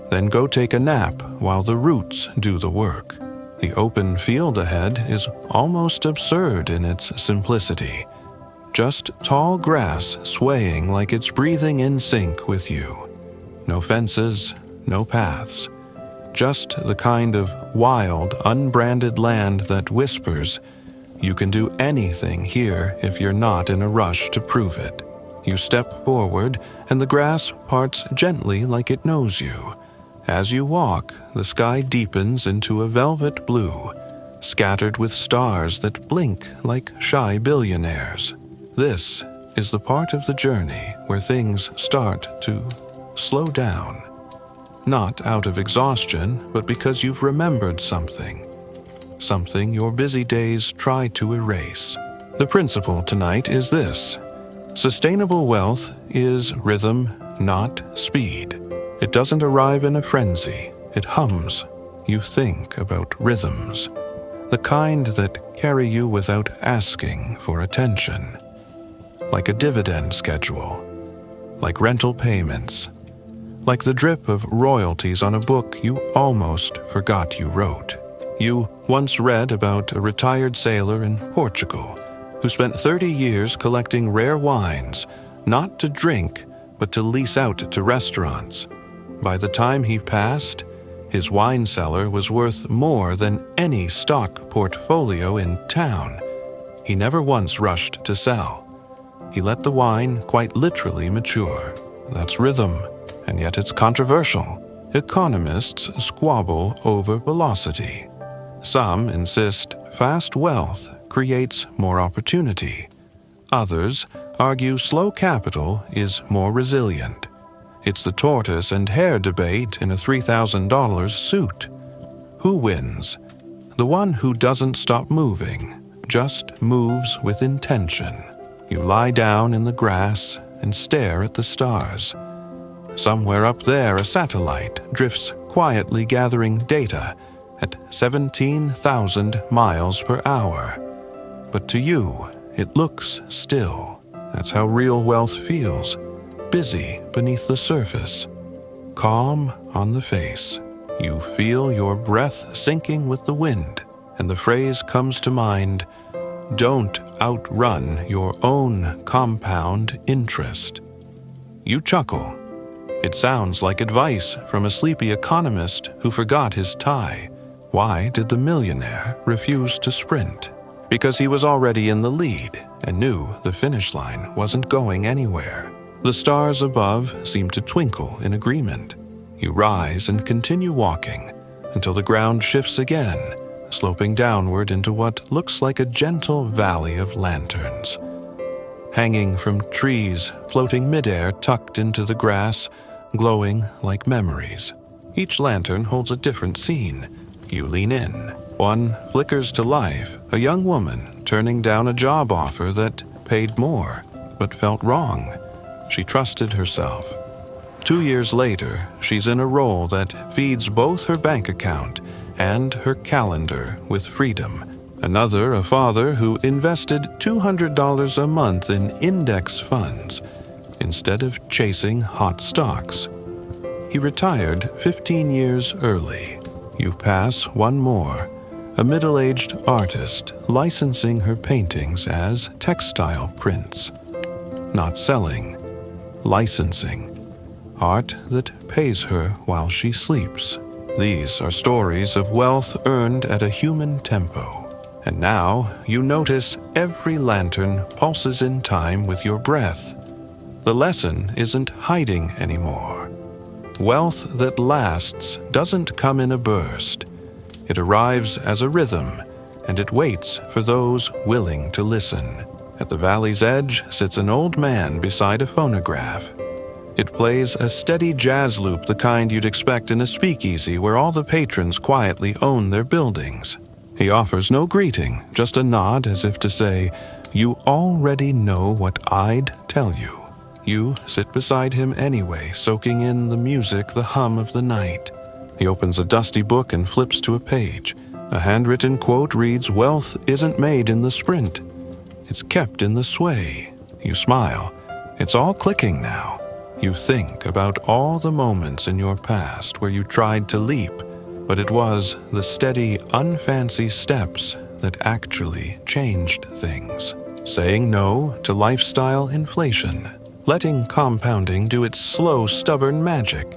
then go take a nap while the roots do the work. The open field ahead is almost absurd in its simplicity. Just tall grass swaying like it's breathing in sync with you. No fences, no paths. Just the kind of wild, unbranded land that whispers, "You can do anything here if you're not in a rush to prove it." You step forward, and the grass parts gently like it knows you. As you walk, the sky deepens into a velvet blue, scattered with stars that blink like shy billionaires. This is the part of the journey where things start to slow down. Not out of exhaustion, but because you've remembered something. Something your busy days try to erase. The principle tonight is this: sustainable wealth is rhythm, not speed. It doesn't arrive in a frenzy, it hums. You think about rhythms, the kind that carry you without asking for attention. Like a dividend schedule, like rental payments, like the drip of royalties on a book you almost forgot you wrote. You once read about a retired sailor in Portugal who spent 30 years collecting rare wines, not to drink, but to lease out to restaurants. By the time he passed, his wine cellar was worth more than any stock portfolio in town. He never once rushed to sell. He let the wine quite literally mature. That's rhythm, and yet it's controversial. Economists squabble over velocity. Some insist fast wealth creates more opportunity. Others argue slow capital is more resilient. It's the tortoise and hare debate in a $3,000 suit. Who wins? The one who doesn't stop moving, just moves with intention. You lie down in the grass and stare at the stars. Somewhere up there, a satellite drifts quietly gathering data at 17,000 miles per hour. But to you, it looks still. That's how real wealth feels, busy beneath the surface, calm on the face. You feel your breath sinking with the wind, and the phrase comes to mind, "Don't outrun your own compound interest." You chuckle. It sounds like advice from a sleepy economist who forgot his tie. Why did the millionaire refuse to sprint? Because he was already in the lead and knew the finish line wasn't going anywhere. The stars above seem to twinkle in agreement. You rise and continue walking until the ground shifts again, sloping downward into what looks like a gentle valley of lanterns. Hanging from trees, floating midair tucked into the grass, glowing like memories. Each lantern holds a different scene. You lean in. One flickers to life, a young woman turning down a job offer that paid more, but felt wrong. She trusted herself. 2 years later, she's in a role that feeds both her bank account and her calendar with freedom. Another, a father who invested $200 a month in index funds instead of chasing hot stocks. He retired 15 years early. You pass one more, a middle-aged artist licensing her paintings as textile prints. Not selling, licensing. Art that pays her while she sleeps. These are stories of wealth earned at a human tempo. And now you notice every lantern pulses in time with your breath. The lesson isn't hiding anymore. Wealth that lasts doesn't come in a burst. It arrives as a rhythm, and it waits for those willing to listen. At the valley's edge sits an old man beside a phonograph. It plays a steady jazz loop, the kind you'd expect in a speakeasy where all the patrons quietly own their buildings. He offers no greeting, just a nod as if to say, "You already know what I'd tell you." You sit beside him anyway, soaking in the music, the hum of the night. He opens a dusty book and flips to a page. A handwritten quote reads, "Wealth isn't made in the sprint. It's kept in the sway." You smile. It's all clicking now. You think about all the moments in your past where you tried to leap, but it was the steady, unfancy steps that actually changed things. Saying no to lifestyle inflation. Letting compounding do its slow, stubborn magic.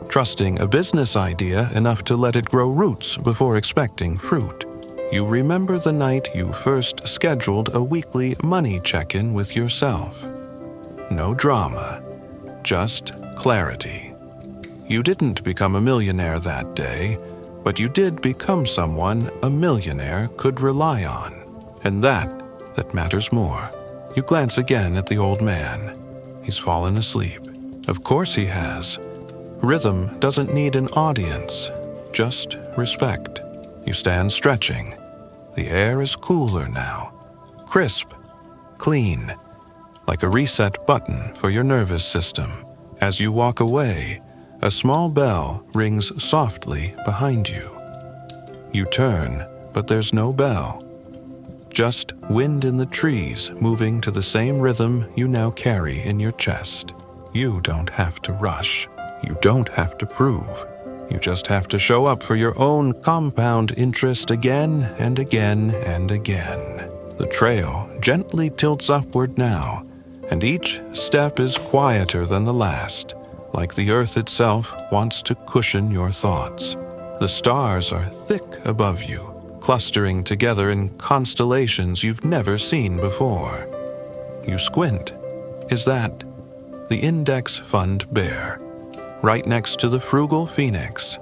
Trusting a business idea enough to let it grow roots before expecting fruit. You remember the night you first scheduled a weekly money check-in with yourself. No drama, just clarity. You didn't become a millionaire that day, but you did become someone a millionaire could rely on. And that matters more. You glance again at the old man. He's fallen asleep. Of course he has. Rhythm doesn't need an audience, just respect. You stand stretching. The air is cooler now, crisp, clean, like a reset button for your nervous system. As you walk away, a small bell rings softly behind you. You turn, but there's no bell. Just wind in the trees moving to the same rhythm you now carry in your chest. You don't have to rush. You don't have to prove. You just have to show up for your own compound interest again and again and again. The trail gently tilts upward now, and each step is quieter than the last, like the earth itself wants to cushion your thoughts. The stars are thick above you, clustering together in constellations you've never seen before. You squint. Is that the index fund bear? Right next to the frugal phoenix.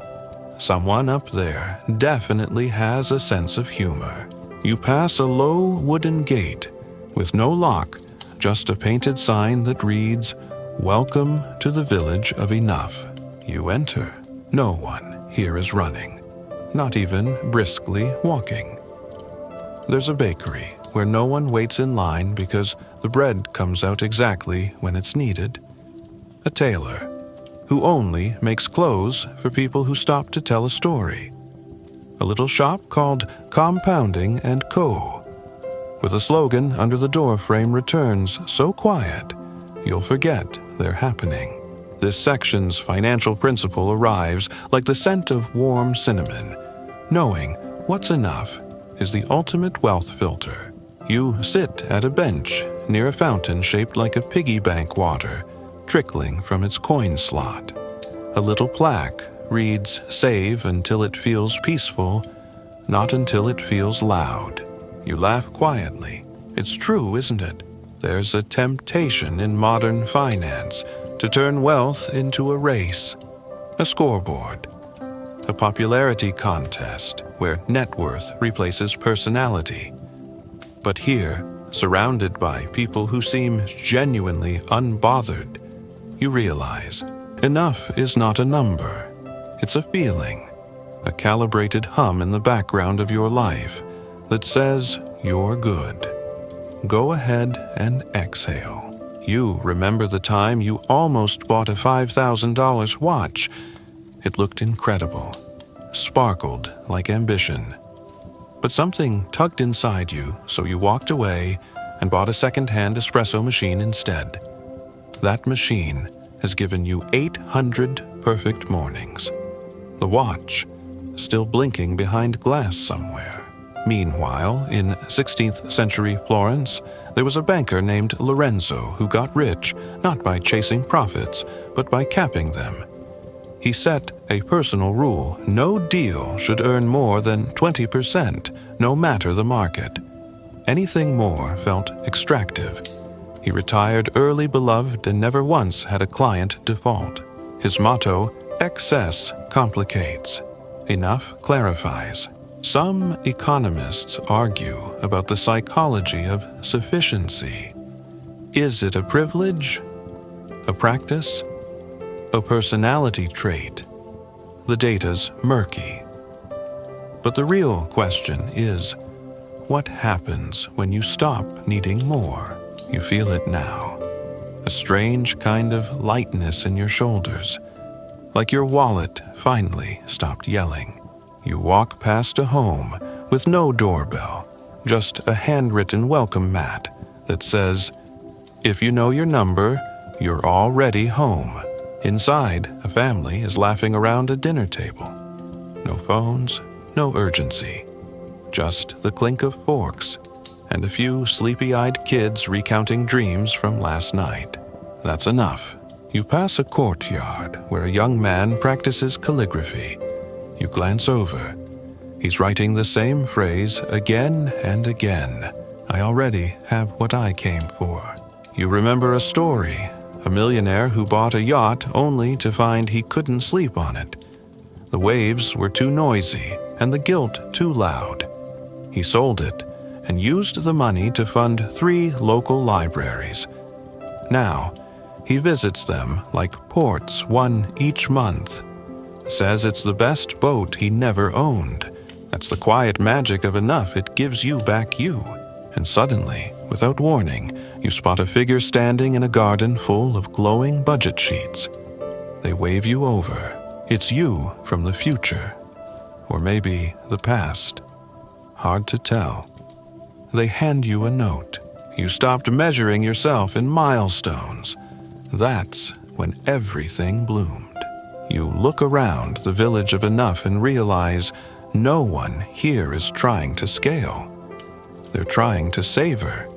Someone up there definitely has a sense of humor. You pass a low wooden gate with no lock, just a painted sign that reads, "Welcome to the Village of Enough." You enter. No one here is running, not even briskly walking. There's a bakery where no one waits in line because the bread comes out exactly when it's needed. A tailor, who only makes clothes for people who stop to tell a story. A little shop called Compounding & Co., with a slogan under the doorframe returns so quiet, you'll forget they're happening. This section's financial principle arrives like the scent of warm cinnamon. Knowing what's enough is the ultimate wealth filter. You sit at a bench near a fountain shaped like a piggy bank water, trickling from its coin slot. A little plaque reads, "Save until it feels peaceful, not until it feels loud." You laugh quietly. It's true, isn't it? There's a temptation in modern finance to turn wealth into a race, a scoreboard, a popularity contest where net worth replaces personality. But here, surrounded by people who seem genuinely unbothered, you realize enough is not a number. It's a feeling, a calibrated hum in the background of your life that says you're good. Go ahead and exhale. You remember the time you almost bought a $5,000 watch. It looked incredible, sparkled like ambition. But something tugged inside you, so you walked away and bought a second-hand espresso machine instead. That machine has given you 800 perfect mornings. The watch, still blinking behind glass somewhere. Meanwhile, in 16th century Florence, there was a banker named Lorenzo who got rich not by chasing profits, but by capping them. He set a personal rule: no deal should earn more than 20%, no matter the market. Anything more felt extractive. He retired early beloved and never once had a client default. His motto, excess complicates, enough clarifies. Some economists argue about the psychology of sufficiency. Is it a privilege, a practice, a personality trait? The data's murky. But the real question is, what happens when you stop needing more? You feel it now. A strange kind of lightness in your shoulders, like your wallet finally stopped yelling. You walk past a home with no doorbell, just a handwritten welcome mat that says, "If you know your number, you're already home." Inside, a family is laughing around a dinner table. No phones, no urgency, just the clink of forks and a few sleepy-eyed kids recounting dreams from last night. That's enough. You pass a courtyard where a young man practices calligraphy. You glance over. He's writing the same phrase again and again. I already have what I came for. You remember a story, a millionaire who bought a yacht only to find he couldn't sleep on it. The waves were too noisy and the guilt too loud. He sold it and used the money to fund 3 local libraries. Now, he visits them like ports, one each month. Says it's the best boat he never owned. That's the quiet magic of enough. It gives you back you. And suddenly, without warning, you spot a figure standing in a garden full of glowing budget sheets. They wave you over. It's you from the future. Or maybe the past. Hard to tell. They hand you a note. You stopped measuring yourself in milestones. That's when everything bloomed. You look around the village of enough and realize no one here is trying to scale. They're trying to savor.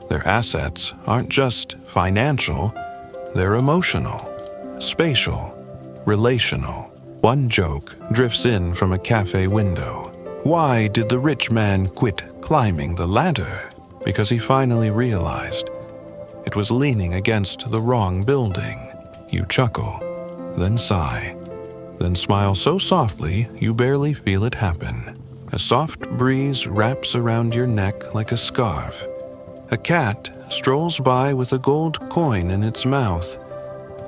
Their assets aren't just financial, they're emotional, spatial, relational. One joke drifts in from a cafe window. Why did the rich man quit climbing the ladder? Because he finally realized it was leaning against the wrong building. You chuckle, then sigh, then smile so softly you barely feel it happen. A soft breeze wraps around your neck like a scarf. A cat strolls by with a gold coin in its mouth.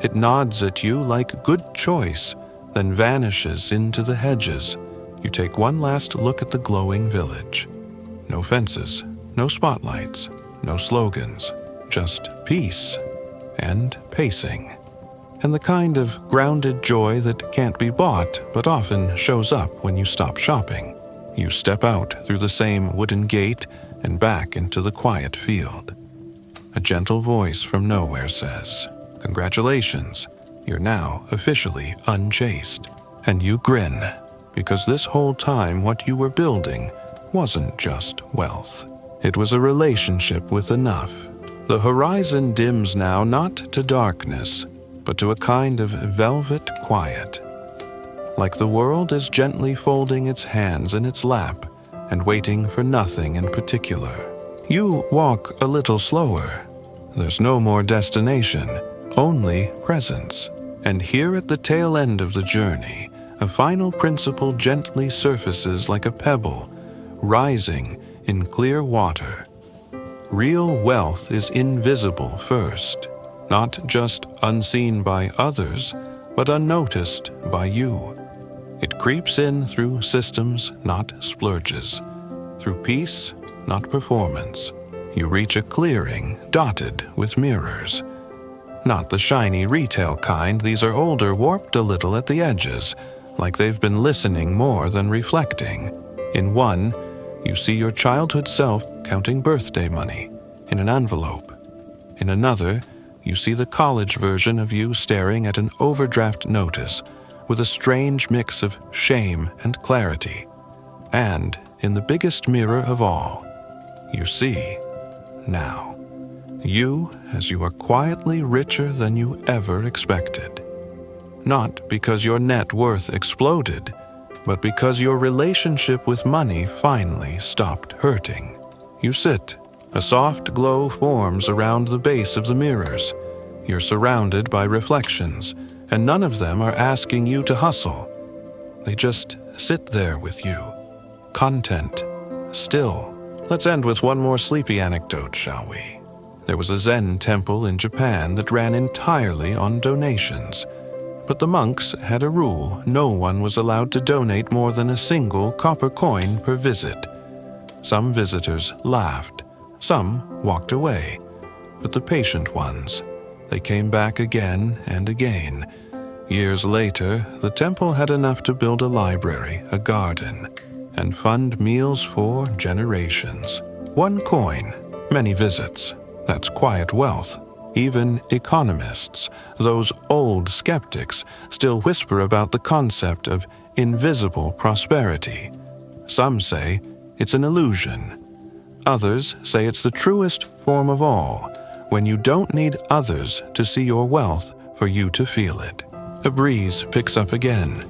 It nods at you like good choice, then vanishes into the hedges. You take one last look at the glowing village. No fences, no spotlights, no slogans, just peace and pacing. and the kind of grounded joy that can't be bought but often shows up when you stop shopping. You step out through the same wooden gate and back into the quiet field. A gentle voice from nowhere says, "Congratulations, you're now officially unchaste." And you grin, because this whole time what you were building wasn't just wealth. It was a relationship with enough. The horizon dims now not to darkness, but to a kind of velvet quiet. Like the world is gently folding its hands in its lap and waiting for nothing in particular. You walk a little slower. There's no more destination, only presence. And here at the tail end of the journey, a final principle gently surfaces like a pebble, rising in clear water. Real wealth is invisible first, not just unseen by others, but unnoticed by you. It creeps in through systems, not splurges, through peace, not performance. You reach a clearing dotted with mirrors. Not the shiny retail kind, these are older, warped a little at the edges, like they've been listening more than reflecting. In one, you see your childhood self counting birthday money in an envelope. In another, you see the college version of you staring at an overdraft notice with a strange mix of shame and clarity. And in the biggest mirror of all, you see now. You as you are quietly richer than you ever expected. Not because your net worth exploded, but because your relationship with money finally stopped hurting. You sit. A soft glow forms around the base of the mirrors. You're surrounded by reflections, and none of them are asking you to hustle. They just sit there with you. Content. Still. Let's end with one more sleepy anecdote, shall we? There was a Zen temple in Japan that ran entirely on donations. But the monks had a rule: no one was allowed to donate more than a single copper coin per visit. Some visitors laughed, some walked away, but the patient ones, they came back again and again. Years later, the temple had enough to build a library, a garden, and fund meals for generations. One coin, many visits. That's quiet wealth. Even economists, those old skeptics, still whisper about the concept of invisible prosperity. Some say it's an illusion. Others say it's the truest form of all, when you don't need others to see your wealth for you to feel it. A breeze picks up again.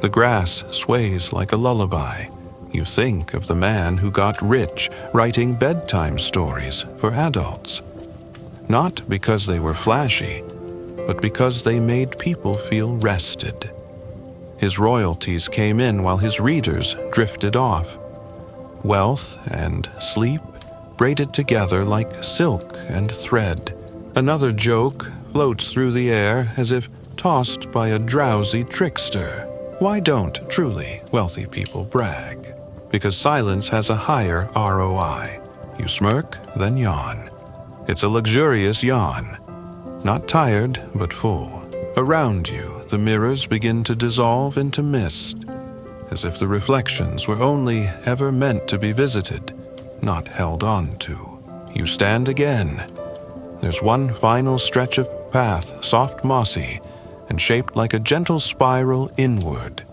The grass sways like a lullaby. You think of the man who got rich writing bedtime stories for adults. Not because they were flashy, but because they made people feel rested. His royalties came in while his readers drifted off. Wealth and sleep braided together like silk and thread. Another joke floats through the air as if tossed by a drowsy trickster. Why don't truly wealthy people brag? Because silence has a higher ROI. You smirk, then yawn. It's a luxurious yawn. Not tired, but full. Around you, the mirrors begin to dissolve into mist, as if the reflections were only ever meant to be visited, not held on to. You stand again. There's one final stretch of path, soft mossy, and shaped like a gentle spiral inward.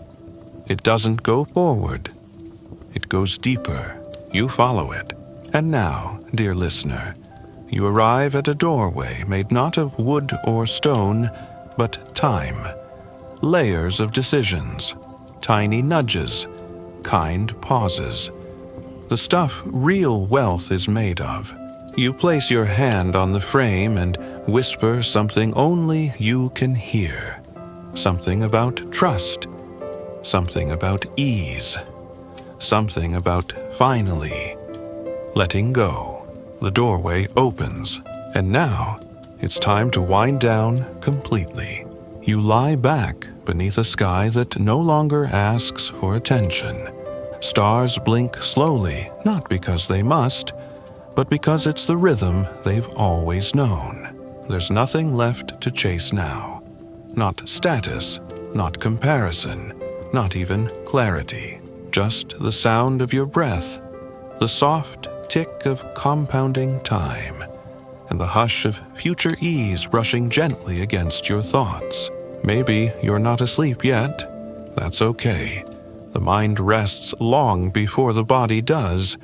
It doesn't go forward. It goes deeper. You follow it. And now, dear listener, you arrive at a doorway made not of wood or stone, but time. Layers of decisions, tiny nudges, kind pauses. The stuff real wealth is made of. You place your hand on the frame and whisper something only you can hear. Something about trust. Something about ease. Something about finally letting go. The doorway opens, and now it's time to wind down completely. You lie back beneath a sky that no longer asks for attention. Stars blink slowly, not because they must, but because it's the rhythm they've always known. There's nothing left to chase now. not status, not comparison, not even clarity. Just the sound of your breath, the soft tick of compounding time, and the hush of future ease brushing gently against your thoughts. Maybe you're not asleep yet. That's okay. The mind rests long before the body does.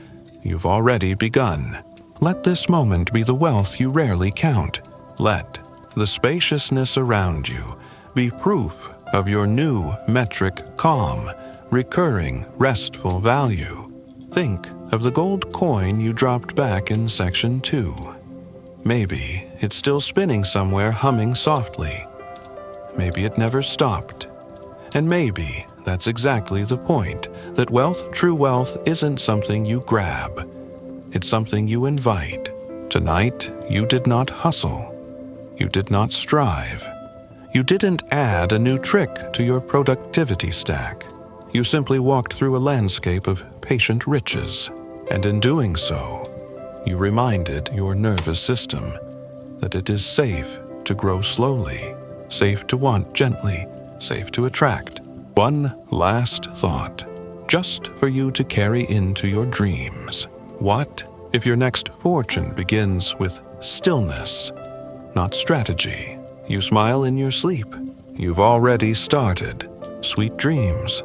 You've already begun. Let this moment be the wealth you rarely count. Let the spaciousness around you be proof of your new metric calm, recurring, restful value. Think of the gold coin you dropped back in section 2. Maybe it's still spinning somewhere, humming softly. Maybe it never stopped. And maybe that's exactly the point, that wealth, true wealth, isn't something you grab. It's something you invite. Tonight, you did not hustle. You did not strive. You didn't add a new trick to your productivity stack. You simply walked through a landscape of patient riches. And in doing so, you reminded your nervous system that it is safe to grow slowly, safe to want gently, safe to attract. One last thought, just for you to carry into your dreams. What if your next fortune begins with stillness, not strategy? You smile in your sleep. You've already started. Sweet dreams.